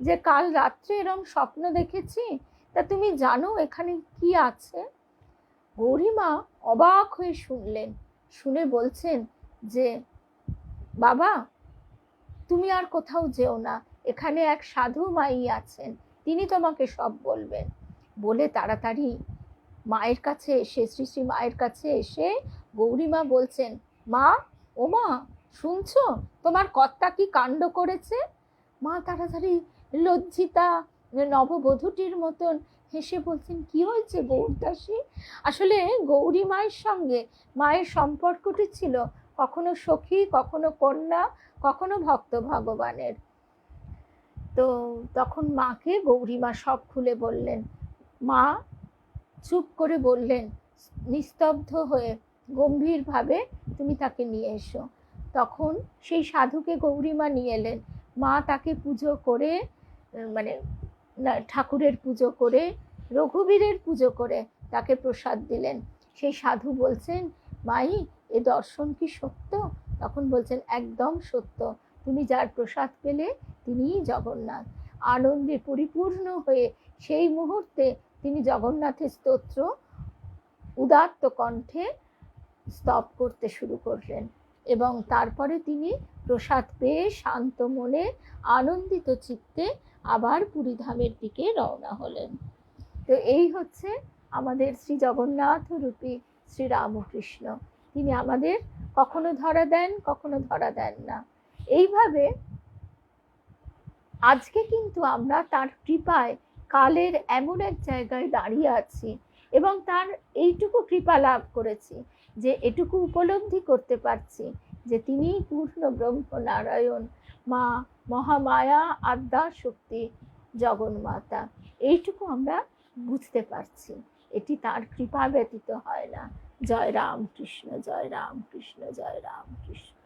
যে কাল রাত্রে এরম স্বপ্ন দেখেছি, তা তুমি জানো এখানে কি আছে? গৌরীমা অবাক হয়ে শুনলেন। শুনে বলছেন যে বাবা, তুমি আর কোথাও যেও না, এখানে এক সাধু মাই আছেন, তিনি তোমাকে সব বলবেন। বলে তাড়াতাড়ি মায়ের কাছে এসে, শ্রী শ্রী মায়ের কাছে এসে গৌরীমা বলছেন, মা, ও মা, শুনছো তোমার কর্তা কি কাণ্ড করেছে? মা তাড়াতাড়ি লজ্জিতা নববধূটির মতন হেসে বলছেন, কি হয়েছে গৌরদাসী? আসলে গৌরী মায়ের সঙ্গে মায়ের সম্পর্কটি ছিল কখনো সখী, কখনো কন্যা, কখনো ভক্ত ভগবানের। তো তখন মাকে গৌরীমা সব খুলে বললেন। মা চুপ করে বললেন, নিস্তব্ধ হয়ে গম্ভীরভাবে, তুমি তাকে নিয়ে এসো। তখন সেই সাধুকে গৌরীমা নিয়ে এলেন। মা তাকে পুজো করে, মানে ঠাকুরের পুজো করে, রঘুবীরের পুজো করে তাকে প্রসাদ দিলেন। সেই সাধু বলছেন, মাই, এ দর্শন কি সত্য? তখন বলছেন, একদম সত্য, তুমি যার প্রসাদ পেলে তিনিই জগন্নাথ। আনন্দে পরিপূর্ণ হয়ে সেই মুহূর্তে তিনি জগন্নাথের স্তোত্র উদাত্ত কণ্ঠে স্তব করতে শুরু করলেন এবং তারপরে তিনি প্রসাদ পেয়ে শান্ত মনে আনন্দিত চিত্তে আবার পুরীধামের দিকে রওনা হলেন। তো এই হচ্ছে আমাদের শ্রী জগন্নাথ রূপী শ্রী রামকৃষ্ণ। তিনি আমাদের কখনো ধরা দেন, কখনো ধরা দেন না। এইভাবে আজকে কিন্তু আমরা তার কৃপায় কালের এমন এক জায়গায় দাঁড়িয়ে আছি এবং তার এইটুকু কৃপা লাভ করেছি যে এটুকু উপলব্ধি করতে পারছি যে তিনি পূর্ণ ব্রহ্ম নারায়ণ, মা মহামায়া আদ্যা শক্তি জগন্মাতা। এইটুকু আমরা বুঝতে পারছি, এটি তার কৃপা ব্যতীত হয় না। জয় রামকৃষ্ণ, জয় রামকৃষ্ণ, জয় রামকৃষ্ণ।